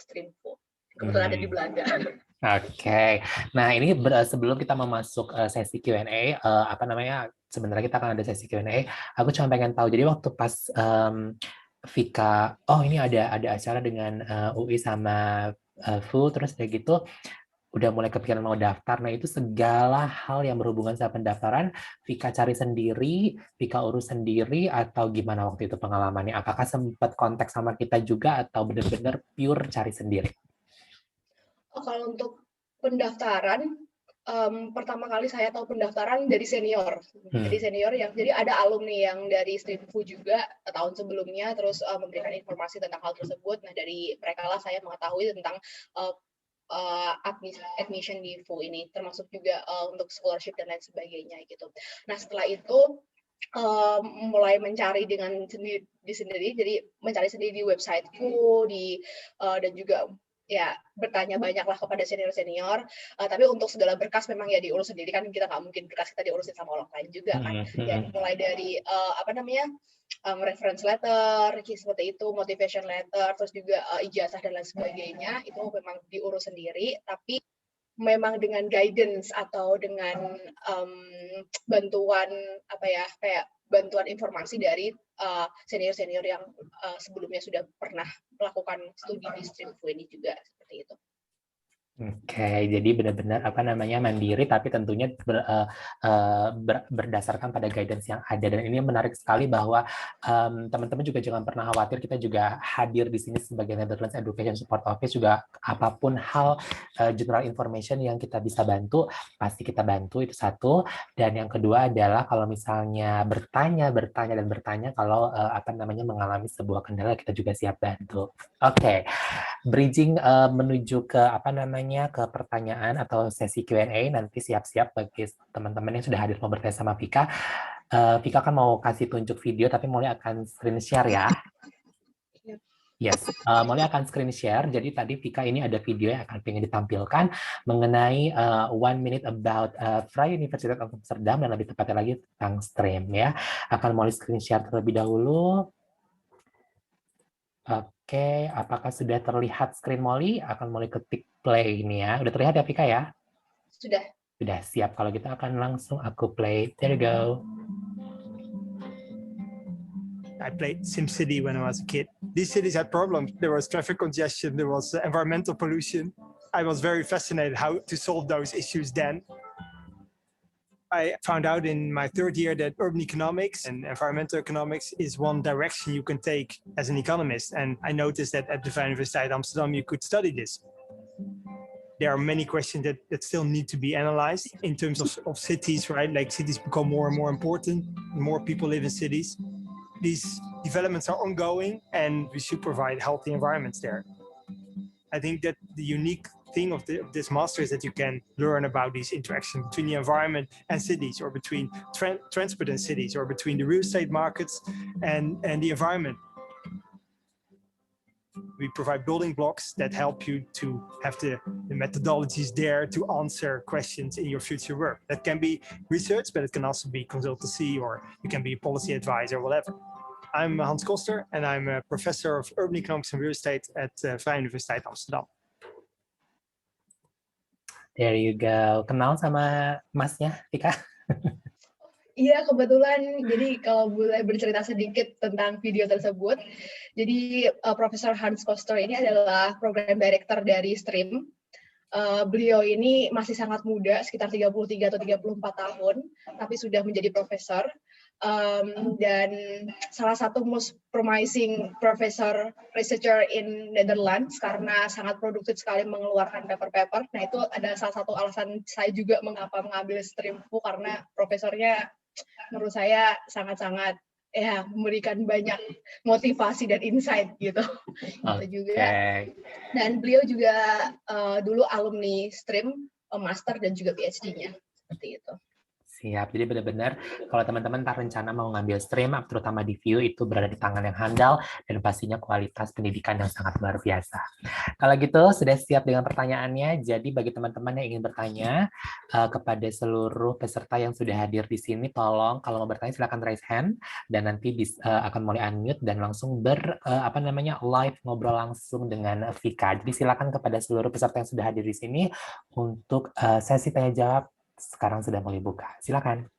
B: Streamfu. Kebetulan ada di Belanda.
A: Oke. Nah, ini sebelum kita memasuk sesi Q&A, sebenarnya kita akan ada sesi Q&A. Aku cuma pengen tahu, jadi waktu pas Vika, ini ada acara dengan UI sama FU, terus kayak gitu, udah mulai kepikiran mau daftar. Nah, itu segala hal yang berhubungan sama pendaftaran, Vika cari sendiri, Vika urus sendiri, atau gimana waktu itu pengalamannya? Apakah sempat kontak sama kita juga, atau benar-benar pure cari sendiri?
B: Kalau untuk pendaftaran, pertama kali saya tahu pendaftaran dari senior. Jadi ada alumni yang dari Streamfu juga tahun sebelumnya, terus memberikan informasi tentang hal tersebut. Nah, dari mereka lah saya mengetahui tentang admission di FU ini, termasuk juga untuk scholarship dan lain sebagainya gitu. Nah, setelah itu mulai mencari dengan sendiri, jadi mencari sendiri di website FU, dan juga ya bertanya banyaklah kepada senior-senior, tapi untuk segala berkas memang ya diurus sendiri kan, kita nggak mungkin berkas kita diurusin sama orang lain juga kan. Dan mulai dari reference letter seperti itu, motivation letter, terus juga ijazah dan lain sebagainya itu memang diurus sendiri, tapi memang dengan guidance atau dengan bantuan bantuan informasi dari senior-senior yang sebelumnya sudah pernah melakukan studi di Streamfu ini juga seperti itu.
A: Oke, jadi benar-benar mandiri, tapi tentunya berdasarkan pada guidance yang ada. Dan ini menarik sekali bahwa teman-teman juga jangan pernah khawatir, kita juga hadir di sini sebagai Netherlands Education Support Office, juga apapun hal general information yang kita bisa bantu, pasti kita bantu, itu satu. Dan yang kedua adalah kalau misalnya bertanya kalau mengalami sebuah kendala, kita juga siap bantu. Oke. Bridging menuju ke ke pertanyaan atau sesi Q&A, nanti siap-siap bagi teman-teman yang sudah hadir mau bertanya sama Vika. Vika kan mau kasih tunjuk video, tapi Molly akan screen share ya. Yes, Molly akan screen share. Jadi tadi Vika ini ada video yang akan pengen ditampilkan mengenai 1 minute about Vrije Universiteit of Amsterdam, dan lebih tepatnya lagi tentang stream ya. Akan Molly screen share terlebih dahulu. Oke, apakah sudah terlihat screen Molly? Akan Molly ketik play ini ya. Udah terlihat ya, Vika ya?
B: Sudah.
A: Sudah siap. Kalau gitu akan langsung aku play. There you go.
C: I played SimCity when I was a kid. These cities had problems. There was traffic congestion. There was environmental pollution. I was very fascinated how to solve those issues then. I found out in my third year that urban economics and environmental economics is one direction you can take as an economist. And I noticed that at the Vrije Universiteit Amsterdam, you could study this. There are many questions that still need to be analyzed in terms of cities, right? Like cities become more and more important, more people live in cities. These developments are ongoing and we should provide healthy environments there. I think that the unique thing of this master is that you can learn about these interactions between the environment and cities, or between transport and cities, or between the real estate markets and the environment. We provide building blocks that help you to have the methodologies there to answer questions in your future work. That can be research, but it can also be consultancy, or you can be a policy advisor, whatever. I'm Hans Koster, and I'm a professor of urban economics and real estate at Vrije Universiteit Amsterdam.
A: There you go. Kenal sama masnya, Tika?
B: Iya, kebetulan. Jadi kalau boleh bercerita sedikit tentang video tersebut, jadi Profesor Hans Koster ini adalah program director dari STRIM. Beliau ini masih sangat muda, sekitar 33 atau 34 tahun, tapi sudah menjadi profesor. Dan salah satu most promising professor researcher in Netherlands karena sangat produktif sekali mengeluarkan paper-paper. Nah, itu adalah salah satu alasan saya juga mengapa mengambil STRIMFU, karena profesornya menurut saya sangat-sangat memberikan banyak motivasi dan insight gitu. Itu juga. Dan beliau juga dulu alumni STRIM, master dan juga PhD-nya. Seperti itu.
A: Siap, jadi benar-benar kalau teman-teman rencana mau ngambil STRIM, terutama di VIU, itu berada di tangan yang handal dan pastinya kualitas pendidikan yang sangat luar biasa. Kalau gitu, sudah siap dengan pertanyaannya. Jadi bagi teman-teman yang ingin bertanya kepada seluruh peserta yang sudah hadir di sini, tolong kalau mau bertanya silakan raise hand dan nanti akan mulai unmute dan langsung live ngobrol langsung dengan Vika. Jadi silakan kepada seluruh peserta yang sudah hadir di sini untuk sesi tanya jawab. Sekarang sudah mulai buka. Silakan.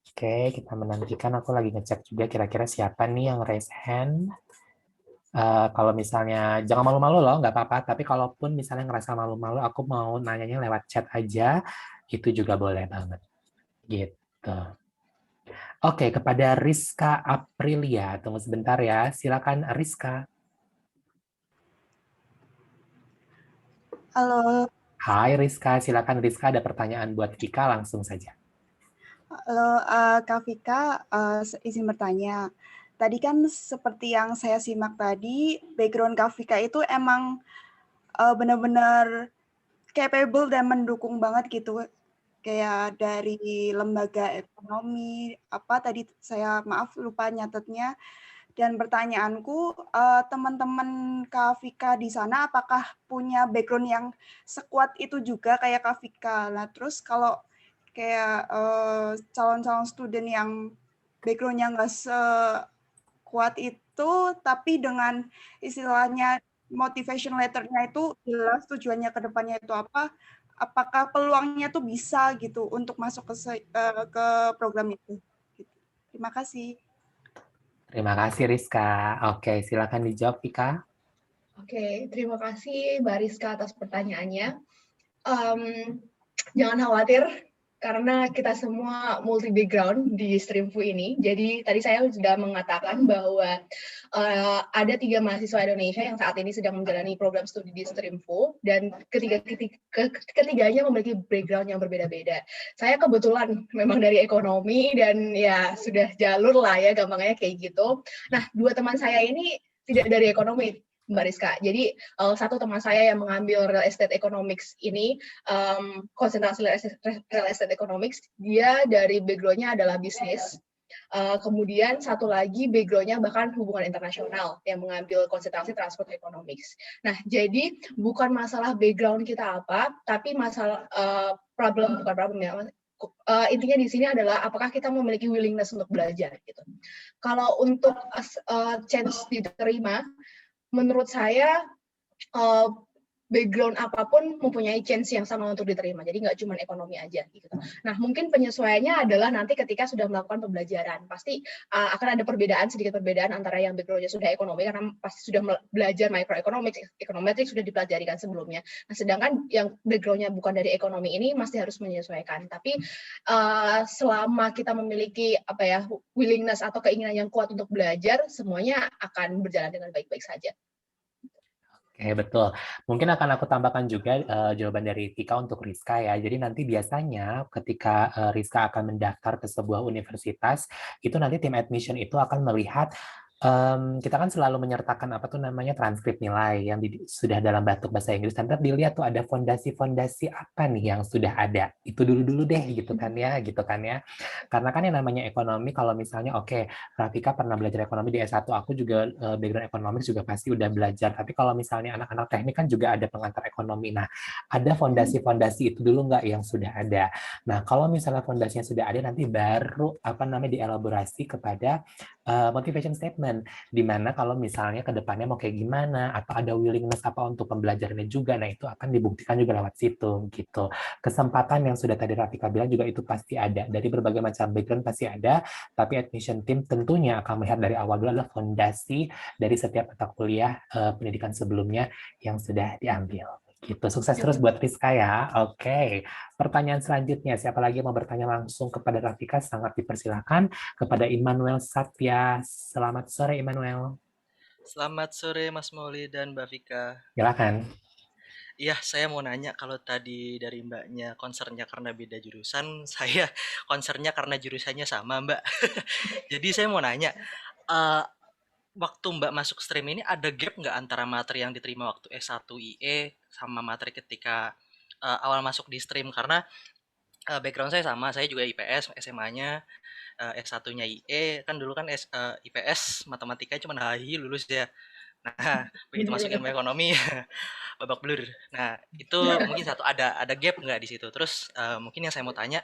A: Oke, kita menantikan. Aku lagi ngecek juga kira-kira siapa nih yang raise hand. Kalau misalnya, jangan malu-malu loh, nggak apa-apa. Tapi kalaupun misalnya ngerasa malu-malu, aku mau nanyanya lewat chat aja, itu juga boleh banget. Gitu. Oke, kepada Rizka Aprilia. Tunggu sebentar ya. Silakan Rizka.
D: Halo.
A: Hai Rizka, silakan Rizka, ada pertanyaan buat Vika, langsung saja.
D: Halo Kak Vika, izin bertanya. Tadi kan seperti yang saya simak tadi, background Kak Vika itu emang benar-benar capable dan mendukung banget gitu. Kayak dari lembaga ekonomi, tadi saya maaf lupa nyatetnya. Dan pertanyaanku, teman-teman Kak Vika di sana apakah punya background yang sekuat itu juga kayak Kak Vika? Nah, terus kalau kayak calon-calon student yang background-nya nggak sekuat itu, tapi dengan istilahnya motivation letter-nya itu jelas tujuannya ke depannya itu apa, apakah peluangnya tuh bisa gitu untuk masuk ke program itu? Terima kasih.
A: Terima kasih Rizka. Oke, silakan dijawab Vika.
B: Oke, terima kasih Mbak Rizka atas pertanyaannya. Jangan khawatir, karena kita semua multi background di STRIMFU ini. Jadi tadi saya sudah mengatakan bahwa ada 3 mahasiswa Indonesia yang saat ini sedang menjalani program studi di STRIMFU, dan ketiganya memiliki background yang berbeda-beda. Saya kebetulan memang dari ekonomi dan ya sudah jalur lah ya, gampangnya kayak gitu. Nah, 2 teman saya ini tidak dari ekonomi, Mbak Rizka. Jadi satu teman saya yang mengambil real estate economics ini, konsentrasi real estate economics, dia dari background-nya adalah bisnis. Kemudian satu lagi background-nya bahkan hubungan internasional yang mengambil konsentrasi transport economics. Nah, jadi bukan masalah background kita apa, tapi masalah bukan problem ya. Intinya di sini adalah apakah kita memiliki willingness untuk belajar gitu. Kalau untuk chance diterima, menurut saya background apapun mempunyai chance yang sama untuk diterima. Jadi nggak cuma ekonomi aja gitu. Nah, mungkin penyesuaiannya adalah nanti ketika sudah melakukan pembelajaran. Pasti akan ada sedikit perbedaan antara yang background-nya sudah ekonomi karena pasti sudah belajar microeconomics, econometrics sudah dipelajari kan sebelumnya. Nah, sedangkan yang background-nya bukan dari ekonomi ini masih harus menyesuaikan. Tapi selama kita memiliki willingness atau keinginan yang kuat untuk belajar, semuanya akan berjalan dengan baik-baik saja.
A: Oke, betul. Mungkin akan aku tambahkan juga jawaban dari Tika untuk Rizka ya. Jadi nanti biasanya ketika Rizka akan mendaftar ke sebuah universitas, itu nanti tim admission itu akan melihat kita kan selalu menyertakan transkrip nilai yang sudah dalam bentuk bahasa Inggris. Nanti dilihat tuh ada fondasi-fondasi apa nih yang sudah ada. Itu dulu deh gitu kan ya. Karena kan yang namanya ekonomi, kalau misalnya Rafika pernah belajar ekonomi di S1, aku juga background ekonomi juga pasti udah belajar. Tapi kalau misalnya anak-anak teknik kan juga ada pengantar ekonomi. Nah, ada fondasi-fondasi itu dulu nggak yang sudah ada. Nah, kalau misalnya fondasinya sudah ada, nanti baru dielaborasi kepada motivation statement, di mana kalau misalnya ke depannya mau kayak gimana, atau ada willingness apa untuk pembelajarannya juga, nah itu akan dibuktikan juga lewat situ, gitu. Kesempatan yang sudah tadi Rafika bilang juga itu pasti ada, dari berbagai macam background pasti ada, tapi admission team tentunya akan melihat dari awal dulu adalah fondasi dari setiap mata kuliah pendidikan sebelumnya yang sudah diambil. Gitu. Sukses terus buat Rizka ya. Oke. Pertanyaan selanjutnya, siapa lagi yang mau bertanya langsung kepada Rafika? Sangat dipersilakan. Kepada Immanuel Satya. Selamat sore, Immanuel.
E: Selamat sore, Mas Mauli dan Mbak Vika.
A: Silakan.
E: Iya, saya mau nanya, kalau tadi dari Mbaknya concernnya karena beda jurusan, saya concernnya karena jurusannya sama, Mbak. Jadi saya mau nanya, waktu Mbak masuk stream ini ada gap nggak antara materi yang diterima waktu S1 IE sama materi ketika awal masuk di stream? Karena background saya sama, saya juga IPS SMA-nya, S1-nya IE, kan dulu kan IPS matematika cuma HI lulus ya. Nah, begitu masuk ilmu ekonomi babak belur. Nah, itu mungkin ada gap nggak di situ? Terus mungkin yang saya mau tanya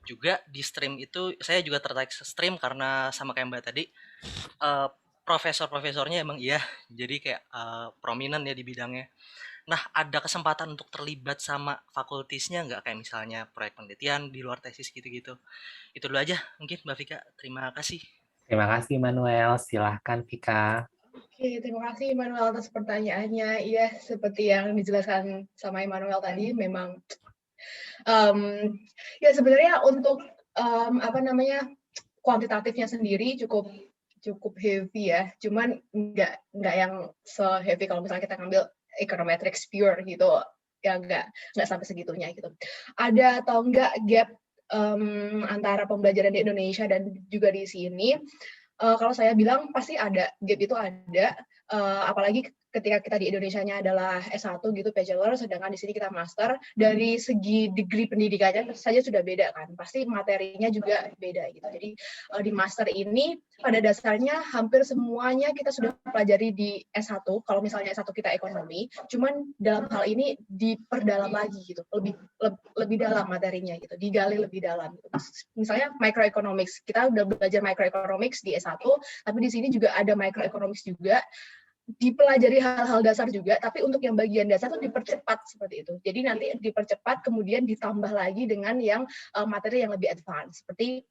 E: juga, di stream itu saya juga tertarik stream karena sama kayak Mbak tadi, profesor-profesornya emang jadi kayak prominent ya di bidangnya. Nah, ada kesempatan untuk terlibat sama fakultisnya nggak? Kayak misalnya proyek penelitian di luar tesis gitu-gitu. Itu dulu aja mungkin, Mbak Vika. Terima kasih.
A: Terima kasih, Manuel. Silahkan, Vika.
B: Oke, terima kasih Immanuel atas pertanyaannya. Iya, seperti yang dijelaskan sama Immanuel tadi, memang ya sebenarnya untuk kuantitatifnya sendiri cukup heavy ya. Cuman nggak yang se-heavy kalau misalnya kita ngambil econometrics pure gitu. Ya nggak sampai segitunya gitu. Ada atau enggak gap antara pembelajaran di Indonesia dan juga di sini? Kalau saya bilang pasti ada, gap itu ada, apalagi ketika kita di Indonesianya adalah S1 gitu, bachelor, sedangkan di sini kita master, dari segi degree pendidikannya saja sudah beda kan, pasti materinya juga beda gitu. Jadi di master ini pada dasarnya hampir semuanya kita sudah pelajari di S1, kalau misalnya S1 kita ekonomi, cuman dalam hal ini diperdalam lagi gitu, lebih dalam materinya gitu, digali lebih dalam. Gitu. Misalnya microeconomics, kita udah belajar microeconomics di S1, tapi di sini juga ada microeconomics juga, dipelajari hal-hal dasar juga, tapi untuk yang bagian dasar itu dipercepat seperti itu. Jadi nanti dipercepat, kemudian ditambah lagi dengan yang materi yang lebih advance, seperti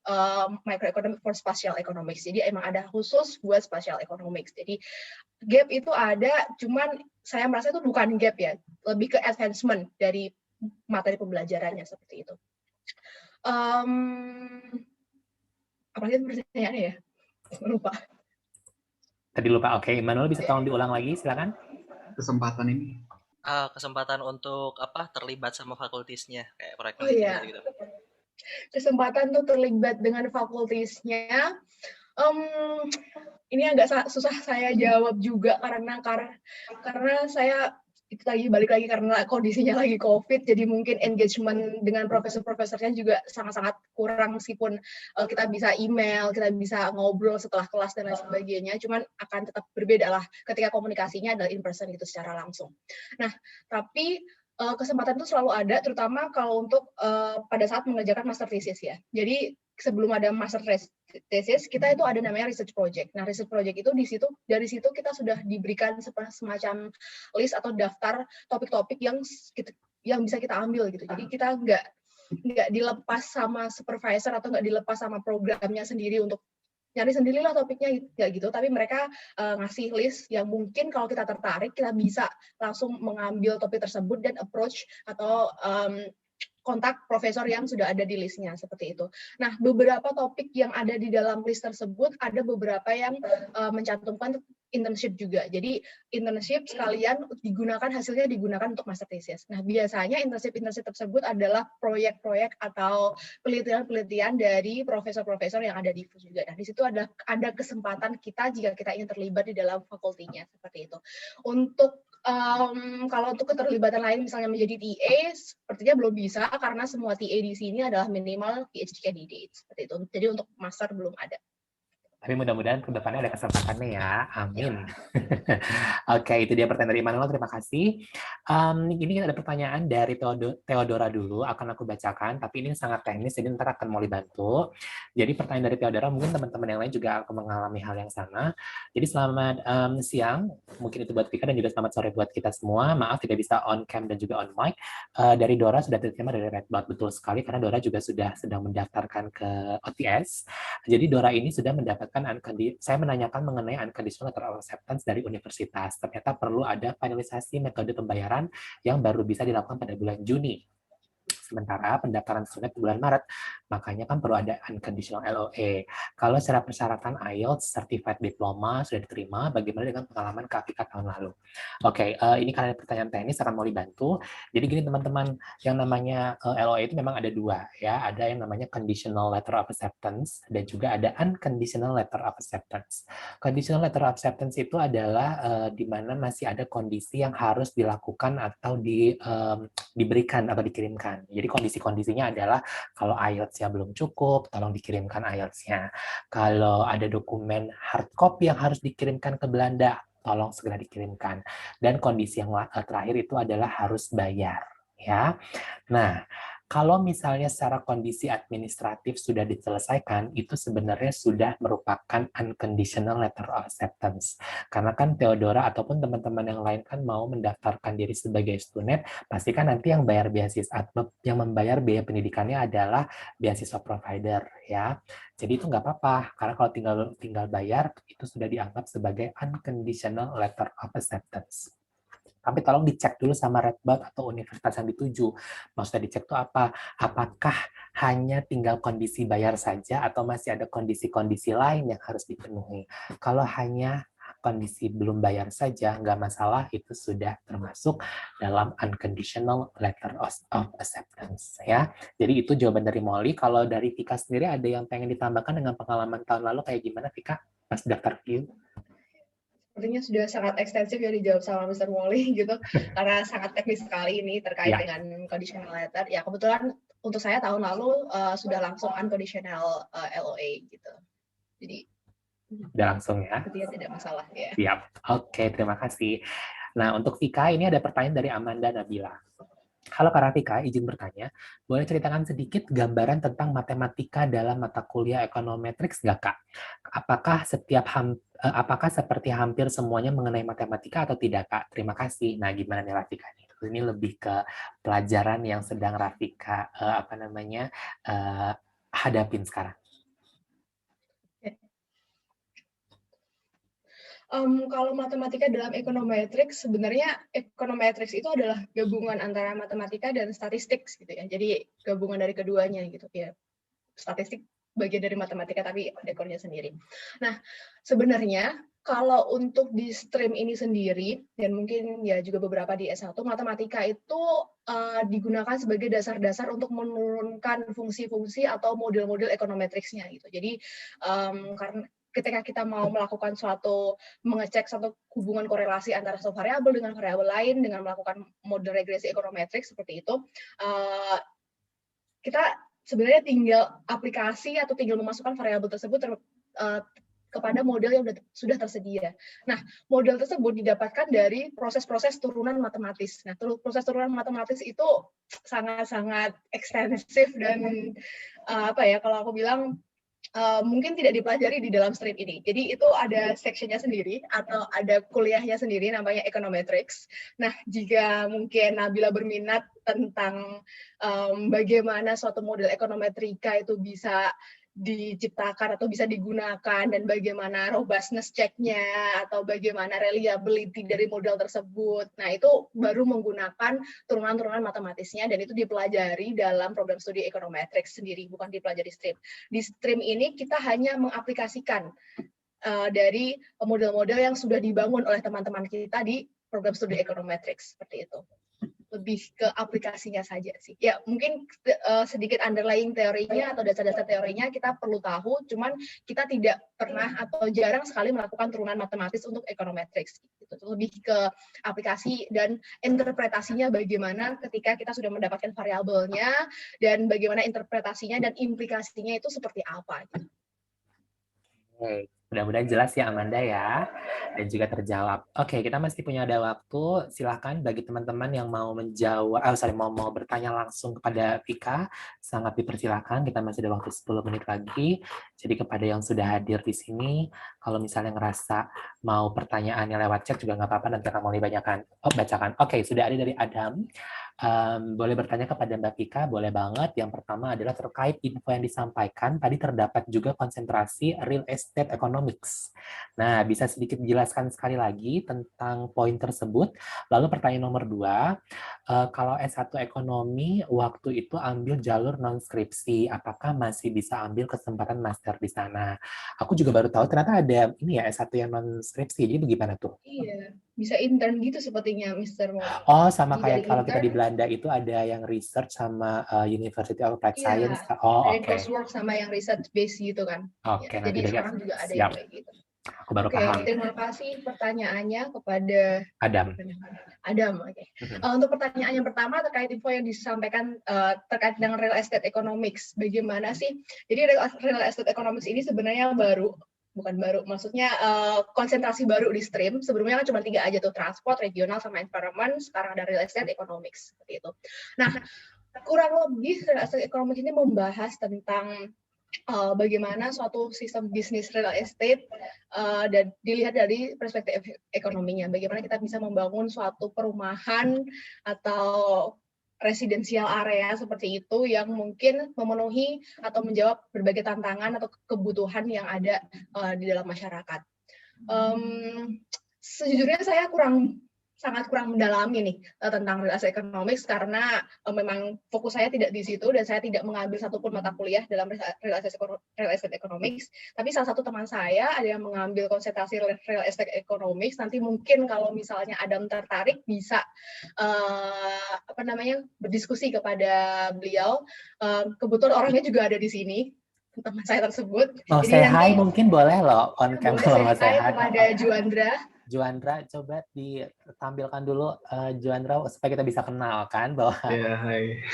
B: microeconomics for spatial economics. Jadi emang ada khusus buat spatial economics. Jadi gap itu ada, cuman saya merasa itu bukan gap ya, lebih ke advancement dari materi pembelajarannya seperti itu. Apalagi pertanyaannya ya? Lupa.
A: Tadi lupa. Oke, Immanuel bisa tolong diulang lagi, silakan.
F: Kesempatan ini.
E: Kesempatan untuk terlibat sama fakultisnya kayak proyek
B: penelitian gitu. Kesempatan tuh terlibat dengan fakultisnya. Ini agak susah saya jawab juga karena saya itu balik lagi karena kondisinya lagi COVID, jadi mungkin engagement dengan profesor-profesornya juga sangat-sangat kurang, meskipun kita bisa email, kita bisa ngobrol setelah kelas dan lain sebagainya, cuman akan tetap berbeda lah ketika komunikasinya adalah in person gitu, secara langsung. Nah, tapi kesempatan itu selalu ada, terutama kalau untuk pada saat mengerjakan master thesis ya. Jadi sebelum ada master thesis, kita itu ada namanya research project. Nah, research project itu dari situ kita sudah diberikan semacam list atau daftar topik-topik yang bisa kita ambil gitu. Jadi kita nggak dilepas sama supervisor atau nggak dilepas sama programnya sendiri untuk nyari sendirilah topiknya kayak gitu, tapi mereka ngasih list yang mungkin kalau kita tertarik kita bisa langsung mengambil topik tersebut dan approach atau kontak profesor yang sudah ada di listnya seperti itu. Nah, beberapa topik yang ada di dalam list tersebut ada beberapa yang mencantumkan internship juga. Jadi internship sekalian hasilnya digunakan untuk master thesis. Nah, biasanya internship tersebut adalah proyek-proyek atau penelitian-penelitian dari profesor-profesor yang ada di FUS juga. Nah, di situ ada kesempatan kita jika kita ingin terlibat di dalam fakultinya seperti itu. Untuk kalau untuk keterlibatan lain misalnya menjadi TA, sepertinya belum bisa karena semua TA di sini adalah minimal PhD candidate seperti itu. Jadi untuk master belum ada.
A: Tapi mudah-mudahan ke depannya ada kesempatannya ya. Amin. Oke, itu dia pertanyaan dari Immanuel. Terima kasih. Ini ada pertanyaan dari Theodora dulu. Akan aku bacakan, tapi ini sangat teknis, jadi ntar akan Molly bantu. Jadi pertanyaan dari Theodora, mungkin teman-teman yang lain juga akan mengalami hal yang sama. Jadi selamat siang, mungkin itu buat Vika, dan juga selamat sore buat kita semua. Maaf tidak bisa on cam dan juga on mic. Dari Dora sudah diterima dari Redbot, betul sekali, karena Dora juga sudah sedang mendaftarkan ke OTS. Jadi Dora ini sudah mendapatkan saya menanyakan mengenai unconditional letter of acceptance dari universitas. Ternyata perlu ada finalisasi metode pembayaran yang baru bisa dilakukan pada bulan Juni. Sementara pendaftaran student bulan Maret, makanya kan perlu ada unconditional LOA. Kalau secara persyaratan IELTS, Certified Diploma sudah diterima, bagaimana dengan pengalaman KPK tahun lalu? Oke, ini karena pertanyaan teknis akan mau dibantu. Jadi gini teman-teman, yang namanya LOA itu memang ada dua, ya. Ada yang namanya Conditional Letter of Acceptance dan juga ada Unconditional Letter of Acceptance. Conditional Letter of Acceptance itu adalah di mana masih ada kondisi yang harus dilakukan atau diberikan atau dikirimkan. Jadi kondisi-kondisinya adalah kalau IELTS-nya belum cukup, tolong dikirimkan IELTS-nya. Kalau ada dokumen hard copy yang harus dikirimkan ke Belanda, tolong segera dikirimkan. Dan kondisi yang terakhir itu adalah harus bayar. Ya. Nah, kalau misalnya secara kondisi administratif sudah diselesaikan, itu sebenarnya sudah merupakan unconditional letter of acceptance. Karena kan Theodora ataupun teman-teman yang lain kan mau mendaftarkan diri sebagai student, pasti kan nanti yang bayar beasiswa, yang membayar biaya pendidikannya adalah beasiswa provider, ya. Jadi itu nggak apa-apa, karena kalau tinggal bayar, itu sudah dianggap sebagai unconditional letter of acceptance. Tapi tolong dicek dulu sama Redbot atau universitas yang dituju. Maksudnya dicek itu apa? Apakah hanya tinggal kondisi bayar saja atau masih ada kondisi-kondisi lain yang harus dipenuhi? Kalau hanya kondisi belum bayar saja, nggak masalah, itu sudah termasuk dalam unconditional letter of acceptance. Ya. Jadi itu jawaban dari Molly. Kalau dari Vika sendiri ada yang pengen ditambahkan dengan pengalaman tahun lalu kayak gimana Vika pas daftar view?
B: Sepertinya sudah sangat ekstensif ya dijawab sama Mr. Molly gitu, karena sangat teknis sekali ini terkait dengan conditional letter. Ya kebetulan untuk saya tahun lalu sudah langsung unconditional LOA gitu. Jadi
A: udah langsung ya.
B: sepertinya tidak masalah ya.
A: Siap. Oke, terima kasih. Nah, untuk Vika ini ada pertanyaan dari Amanda Nabila. Halo Kak Rafika, izin bertanya, boleh ceritakan sedikit gambaran tentang matematika dalam mata kuliah Econometrics nggak Kak? Apakah seperti hampir semuanya mengenai matematika atau tidak Kak? Terima kasih. Nah, gimana nih Rafika? Ini lebih ke pelajaran yang sedang Rafika hadapin sekarang.
B: Kalau matematika dalam econometrics, sebenarnya econometrics itu adalah gabungan antara matematika dan statistik gitu ya. Jadi gabungan dari keduanya gitu ya. Statistik bagian dari matematika tapi ekornya sendiri. Nah, sebenarnya kalau untuk di stream ini sendiri dan mungkin ya juga beberapa di S1, matematika itu digunakan sebagai dasar-dasar untuk menurunkan fungsi-fungsi atau model-model econometrics-nya gitu. Jadi karena ketika kita mau melakukan mengecek suatu hubungan korelasi antara suatu variabel dengan variabel lain dengan melakukan model regresi ekonometrik seperti itu, kita sebenarnya tinggal aplikasi atau tinggal memasukkan variabel tersebut kepada model yang sudah tersedia. Nah, model tersebut didapatkan dari proses-proses turunan matematis. Nah, proses turunan matematis itu sangat-sangat ekstensif dan kalau aku bilang mungkin tidak dipelajari di dalam stream ini. Jadi itu ada sectionnya sendiri atau ada kuliahnya sendiri namanya econometrics. Nah, jika mungkin Nabila berminat tentang bagaimana suatu model ekonometrika itu bisa diciptakan atau bisa digunakan dan bagaimana robustness check-nya atau bagaimana reliability dari model tersebut. Nah, itu baru menggunakan turunan-turunan matematisnya dan itu dipelajari dalam program studi econometrics sendiri, bukan dipelajari stream. Di stream ini kita hanya mengaplikasikan dari model-model yang sudah dibangun oleh teman-teman kita di program studi econometrics, seperti itu. Lebih ke aplikasinya saja sih. Ya, mungkin sedikit underlying teorinya atau dasar-dasar teorinya kita perlu tahu, cuman kita tidak pernah atau jarang sekali melakukan turunan matematis untuk econometrics. Gitu. Lebih ke aplikasi dan interpretasinya bagaimana ketika kita sudah mendapatkan variabelnya dan bagaimana interpretasinya dan implikasinya itu seperti apa. Gitu.
A: Oke, mudah-mudahan jelas ya Amanda ya, dan juga terjawab. Oke, kita masih punya ada waktu. Silahkan bagi teman-teman yang mau menjawab, mau bertanya langsung kepada Vika, sangat dipersilakan. Kita masih ada waktu 10 menit lagi. Jadi kepada yang sudah hadir di sini, kalau misalnya ngerasa mau pertanyaannya lewat chat juga nggak apa-apa, nanti akan mau bacakan. Oke, sudah ada dari Adam. Boleh bertanya kepada Mbak Vika, boleh banget. Yang pertama adalah terkait info yang disampaikan, tadi terdapat juga konsentrasi real estate economics. Nah, bisa sedikit dijelaskan sekali lagi tentang poin tersebut. Lalu pertanyaan nomor 2, kalau S1 ekonomi, waktu itu ambil jalur non-skripsi, apakah masih bisa ambil kesempatan master di sana? Aku juga baru tahu ternyata ada ini ya S1 yang non-skripsi, jadi bagaimana tuh?
B: Iya, bisa intern gitu sepertinya, Mr. Mo.
A: Oh, sama kayak kalau kita di Belanda itu ada yang research sama University of Applied Science. Oh,
B: ada
A: oke.
B: coursework sama yang research base gitu kan.
A: Oke,
B: Ya, jadi sekarang juga ada yang kayak gitu.
A: Aku baru paham.
B: Terima kasih pertanyaannya kepada
A: Adam.
B: Oke. Untuk pertanyaan yang pertama terkait info yang disampaikan terkait dengan real estate economics. Bagaimana sih? Jadi real estate economics ini sebenarnya bukan baru, maksudnya konsentrasi baru di stream. Sebelumnya kan cuma 3 aja tuh, transport, regional, sama environment. Sekarang ada real estate economics, seperti itu. Nah, kurang lebih real estate economics ini membahas tentang bagaimana suatu sistem bisnis real estate dan dilihat dari perspektif ekonominya. Bagaimana kita bisa membangun suatu perumahan atau residensial area seperti itu yang mungkin memenuhi atau menjawab berbagai tantangan atau kebutuhan yang ada di dalam masyarakat. Sejujurnya saya sangat kurang mendalami nih tentang real estate economics karena memang fokus saya tidak di situ dan saya tidak mengambil satupun mata kuliah dalam real estate economics. Tapi salah satu teman saya ada yang mengambil konsentrasi real estate economics. Nanti mungkin kalau misalnya Adam tertarik bisa berdiskusi kepada beliau. Kebetulan orangnya juga ada di sini, teman saya tersebut.
A: Mau say hi mungkin boleh loh on camera. Mau say hi
B: kepada
A: Juandra, coba ditampilkan dulu Juandra supaya kita bisa kenal kan bahwa.
F: Ya, hai.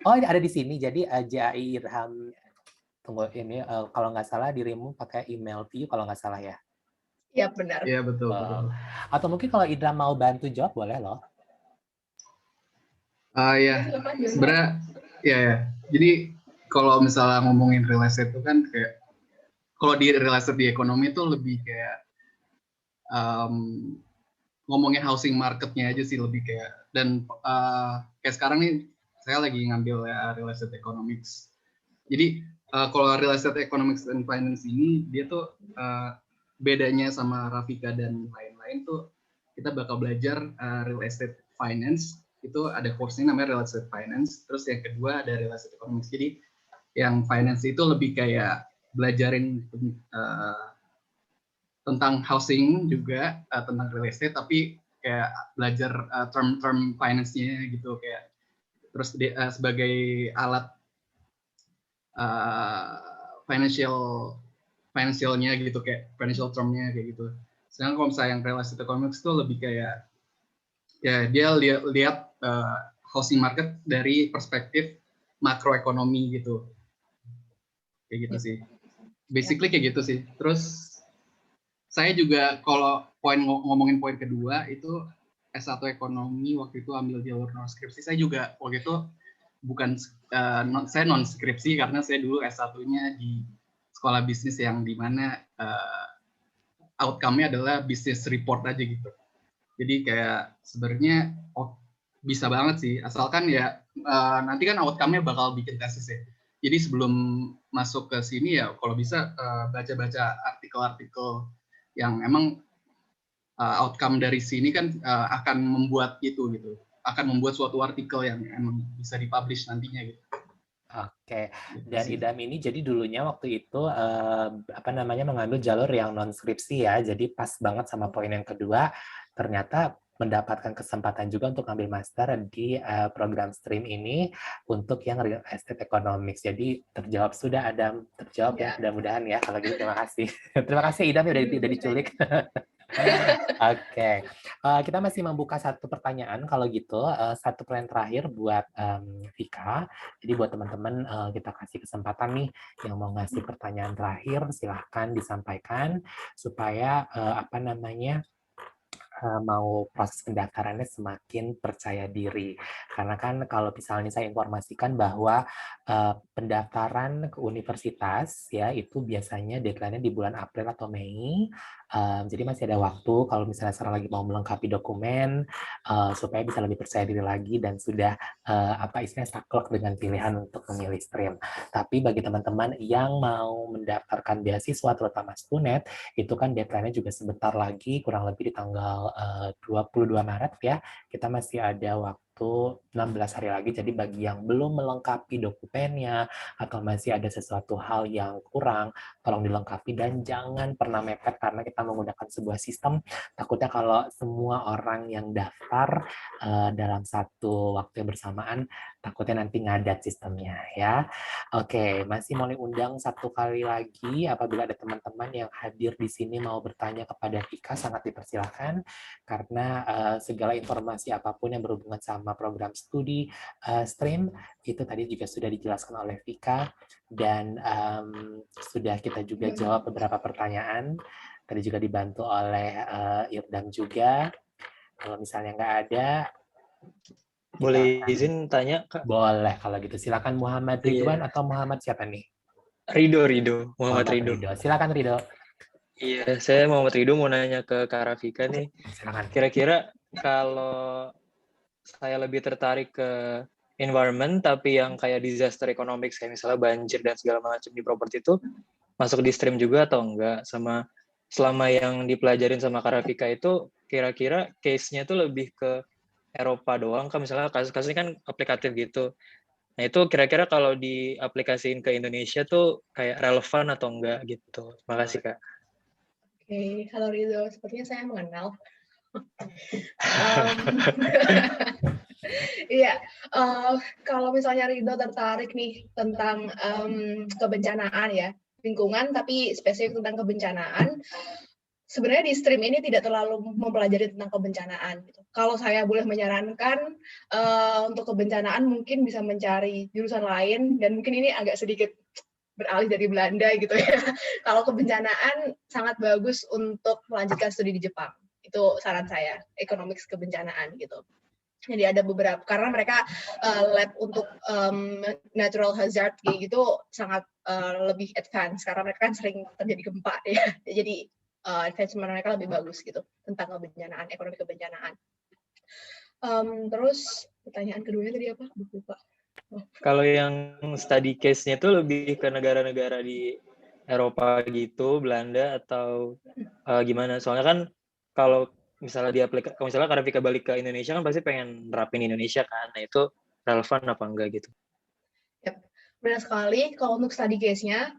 A: Oh, ada di sini. Jadi JAI Irham, tunggu ini kalau nggak salah dirimu pakai email view kalau nggak salah ya.
B: Iya benar.
F: Iya betul.
A: Atau mungkin kalau Idra mau bantu jawab boleh loh.
F: Ya, sebenarnya ya. Jadi kalau misalnya ngomongin real estate itu kan kayak kalau di real estate di ekonomi itu lebih kayak ngomongin housing marketnya aja sih lebih kayak dan kayak sekarang nih saya lagi ngambil real estate economics. Jadi kalau real estate economics and finance ini dia tuh bedanya sama Rafika dan lain-lain tuh kita bakal belajar real estate finance, itu ada course-nya namanya real estate finance, terus yang kedua ada real estate economics. Jadi yang finance itu lebih kayak belajarin tentang housing juga, tentang real estate, tapi kayak belajar term finance-nya gitu, kayak terus sebagai alat financialnya gitu, kayak financial term-nya kayak gitu. Sedangkan kalau misalnya yang real estate economics itu lebih kayak ya dia lihat housing market dari perspektif makroekonomi gitu, kayak gitu sih. Basically kayak gitu sih. Terus saya juga kalau ngomongin poin kedua itu S1 ekonomi waktu itu ambil jalur non skripsi. Saya juga waktu itu bukan saya non skripsi karena saya dulu S1-nya di sekolah bisnis yang dimana outcome-nya adalah business report aja gitu. Jadi kayak sebenarnya bisa banget sih, asalkan ya nanti kan outcome-nya bakal bikin tesis ya. Jadi sebelum masuk ke sini ya kalau bisa baca-baca artikel-artikel yang emang outcome dari sini kan akan membuat itu gitu, akan membuat suatu artikel yang emang bisa dipublish nantinya gitu.
A: Oke, dan Idam ini jadi dulunya waktu itu mengambil jalur yang non skripsi ya, jadi pas banget sama poin yang kedua, ternyata mendapatkan kesempatan juga untuk ambil master di program stream ini untuk yang real estate economics. Jadi terjawab sudah, Adam, terjawab ya, mudah-mudahan ya. Kalau gitu terima kasih. Terima kasih Idam udah diculik. Oke, kita masih membuka satu pertanyaan. Kalau gitu, satu pertanyaan terakhir buat Vika. Jadi buat teman-teman kita kasih kesempatan nih yang mau ngasih pertanyaan terakhir, silahkan disampaikan supaya mau proses pendaftarannya semakin percaya diri. Karena kan kalau misalnya saya informasikan bahwa pendaftaran ke universitas ya itu biasanya deadline-nya di bulan April atau Mei. Jadi masih ada waktu kalau misalnya sekarang lagi mau melengkapi dokumen supaya bisa lebih percaya diri lagi dan sudah istilahnya saklek dengan pilihan untuk memilih stream. Tapi bagi teman-teman yang mau mendaftarkan beasiswa terutama Stunet, itu kan deadline-nya juga sebentar lagi, kurang lebih di tanggal 22 Maret ya, kita masih ada waktu 16 hari lagi. Jadi bagi yang belum melengkapi dokumennya atau masih ada sesuatu hal yang kurang, tolong dilengkapi dan jangan pernah mepet karena kita menggunakan sebuah sistem. Takutnya kalau semua orang yang daftar dalam satu waktu yang bersamaan, takutnya nanti ngadat sistemnya ya. Oke, masih mau diundang satu kali lagi apabila ada teman-teman yang hadir di sini mau bertanya kepada Vika, sangat dipersilahkan karena segala informasi apapun yang berhubungan sama program studi stream itu tadi juga sudah dijelaskan oleh Vika dan sudah kita juga jawab beberapa pertanyaan. Tadi juga dibantu oleh Irdam juga. Kalau misalnya nggak ada,
G: boleh izin tanya, Kak?
A: Boleh kalau gitu. Silakan Muhammad Ridwan atau Muhammad siapa nih?
G: Rido. Muhammad Rido.
A: Silakan Rido.
G: Iya, saya Muhammad Rido mau nanya ke Kak Rafika nih.
A: Silakan.
G: Kira-kira kalau saya lebih tertarik ke environment tapi yang kayak disaster economics kayak misalnya banjir dan segala macam di properti itu masuk di stream juga atau enggak? Sama selama yang dipelajarin sama Kak Rafika itu kira-kira case-nya tuh lebih ke Eropa doang kan, misalnya kasus-kasusnya kan aplikatif gitu. Nah itu kira-kira kalau diaplikasiin ke Indonesia tuh kayak relevan atau enggak gitu. Terima kasih Kak.
B: Oke, halo Ridho, sepertinya saya mengenal. Iya, kalau misalnya Ridho tertarik nih tentang kebencanaan ya, lingkungan tapi spesifik tentang kebencanaan, sebenarnya di stream ini tidak terlalu mempelajari tentang kebencanaan. Gitu. Kalau saya boleh menyarankan untuk kebencanaan mungkin bisa mencari jurusan lain dan mungkin ini agak sedikit beralih dari Belanda gitu ya. Kalau kebencanaan sangat bagus untuk melanjutkan studi di Jepang. Itu saran saya, economics kebencanaan gitu. Jadi ada beberapa, karena mereka lab untuk natural hazard gitu sangat lebih advance karena mereka kan sering terjadi gempa ya. Jadi advancement mereka lebih bagus gitu tentang kebencanaan, ekonomi kebencanaan. Terus pertanyaan keduanya tadi apa? Lupa.
G: Kalau yang study case-nya tuh lebih ke negara-negara di Eropa gitu, Belanda atau gimana? Soalnya kan kalau misalnya kalau misalnya Kak Rafika balik ke Indonesia kan pasti pengen nerapin Indonesia kan. Nah itu relevan apa enggak gitu?
B: Yep. Benar sekali, kalau untuk study case-nya,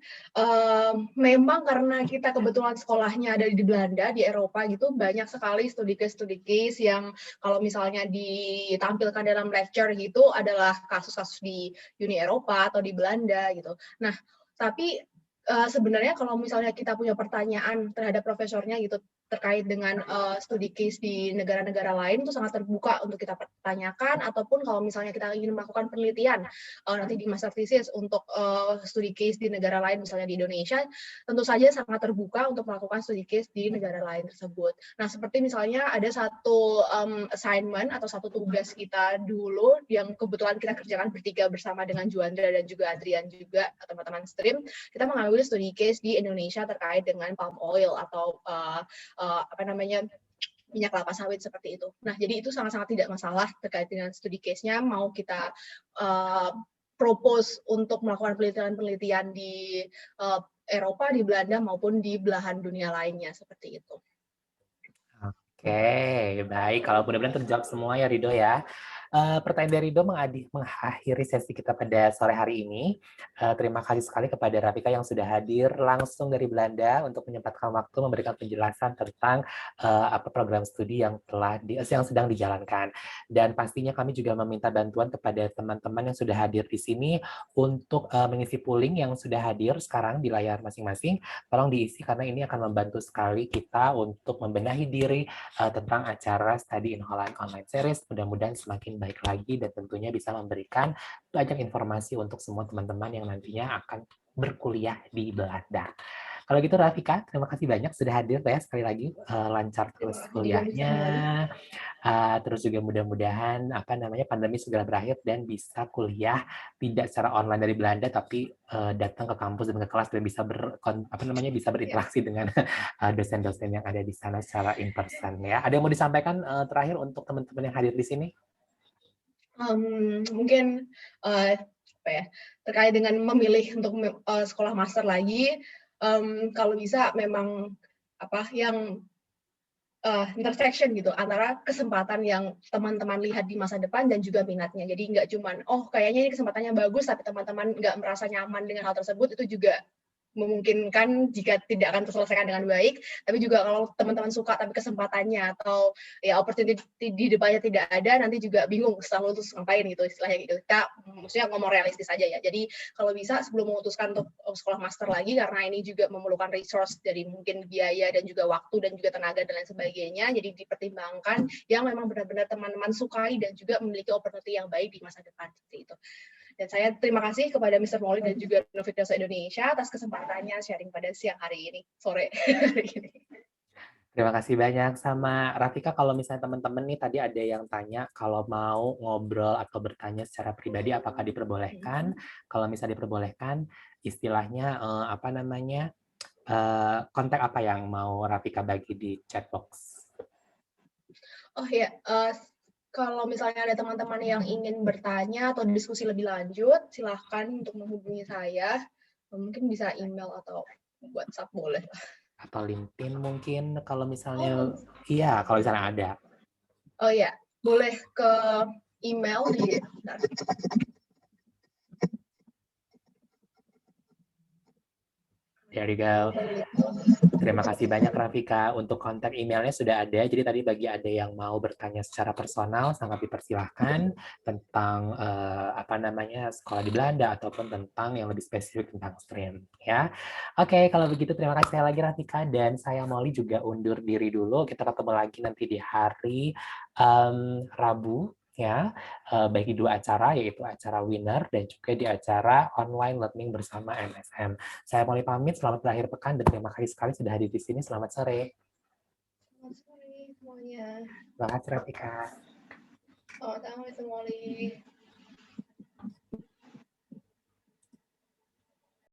B: memang karena kita kebetulan sekolahnya ada di Belanda, di Eropa gitu, banyak sekali studi case yang kalau misalnya ditampilkan dalam lecture gitu adalah kasus-kasus di Uni Eropa atau di Belanda gitu. Nah, tapi sebenarnya kalau misalnya kita punya pertanyaan terhadap profesornya gitu, terkait dengan studi case di negara-negara lain itu sangat terbuka untuk kita pertanyakan, ataupun kalau misalnya kita ingin melakukan penelitian nanti di master thesis untuk studi case di negara lain, misalnya di Indonesia, tentu saja sangat terbuka untuk melakukan studi case di negara lain tersebut. Nah, seperti misalnya ada satu assignment atau satu tugas kita dulu yang kebetulan kita kerjakan bertiga bersama dengan Juandra dan juga Adrian juga, teman-teman stream, kita mengambil studi case di Indonesia terkait dengan palm oil atau minyak kelapa sawit seperti itu. Nah, jadi itu sangat-sangat tidak masalah terkait dengan studi case-nya, mau kita propose untuk melakukan penelitian-penelitian di Eropa, di Belanda, maupun di belahan dunia lainnya, seperti itu.
A: Oke, baik. Kalau mudah-mudahan terjawab semua ya, Rido ya. Pertanyaan dari Rido mengakhiri sesi kita pada sore hari ini. Terima kasih sekali kepada Rafika yang sudah hadir langsung dari Belanda untuk menyempatkan waktu memberikan penjelasan tentang program studi yang sedang dijalankan. Dan pastinya kami juga meminta bantuan kepada teman-teman yang sudah hadir di sini untuk mengisi polling yang sudah hadir sekarang di layar masing-masing. Tolong diisi karena ini akan membantu sekali kita untuk membenahi diri tentang acara Study in Holland Online Series. Mudah-mudahan semakin baik lagi dan tentunya bisa memberikan banyak informasi untuk semua teman-teman yang nantinya akan berkuliah di Belanda. Kalau gitu Rafika, terima kasih banyak sudah hadir ya, sekali lagi lancar terus kuliahnya. Terus juga mudah-mudahan pandemi segera berakhir dan bisa kuliah tidak secara online dari Belanda tapi datang ke kampus dan ke kelas dan bisa bisa berinteraksi dengan dosen-dosen yang ada di sana secara in person ya. Ada yang mau disampaikan terakhir untuk teman-teman yang hadir di sini?
B: Mungkin terkait dengan memilih untuk sekolah master lagi, kalau bisa memang yang intersection gitu antara kesempatan yang teman-teman lihat di masa depan dan juga minatnya. Jadi nggak cuman kayaknya ini kesempatannya bagus tapi teman-teman nggak merasa nyaman dengan hal tersebut, itu juga memungkinkan jika tidak akan terselesaikan dengan baik. Tapi juga kalau teman-teman suka tapi kesempatannya atau ya opportunity di depannya tidak ada, nanti juga bingung setelah lulus ngapain gitu istilahnya gitu. Kita maksudnya ngomong realistis aja ya. Jadi kalau bisa sebelum memutuskan untuk sekolah master lagi, karena ini juga memerlukan resource dari mungkin biaya dan juga waktu dan juga tenaga dan lain sebagainya, jadi dipertimbangkan yang memang benar-benar teman-teman sukai dan juga memiliki opportunity yang baik di masa depan seperti itu. Dan saya terima kasih kepada Mr. Molly dan juga Universitas Indonesia atas kesempatannya sharing pada siang hari ini, sore hari ini.
A: Terima kasih banyak. Sama Rafika, kalau misalnya teman-teman nih tadi ada yang tanya kalau mau ngobrol atau bertanya secara pribadi apakah diperbolehkan? Kalau misalnya diperbolehkan, istilahnya kontak apa yang mau Rafika bagi di chat box?
B: Oh ya, kalau misalnya ada teman-teman yang ingin bertanya atau diskusi lebih lanjut, silahkan untuk menghubungi saya. Mungkin bisa email atau WhatsApp boleh.
A: Atau LinkedIn mungkin kalau misalnya iya, kalau misalnya ada.
B: Oh ya, boleh ke email di
A: There you go. Terima kasih banyak Rafika. Untuk kontak emailnya sudah ada. Jadi tadi bagi ada yang mau bertanya secara personal, sangat dipersilahkan tentang sekolah di Belanda ataupun tentang yang lebih spesifik tentang stream. Ya, oke. Kalau begitu terima kasih sekali lagi Rafika dan saya Molly juga undur diri dulu. Kita ketemu lagi nanti di hari Rabu. Ya, bagi dua acara, yaitu acara Winner dan juga di acara online learning bersama MSM. Saya Molly pamit, selamat berakhir pekan dan terima kasih sekali sudah hadir di sini. Selamat sore.
B: Selamat sore semuanya.
A: Terima kasih Rafika.
B: Selamat sore Molly.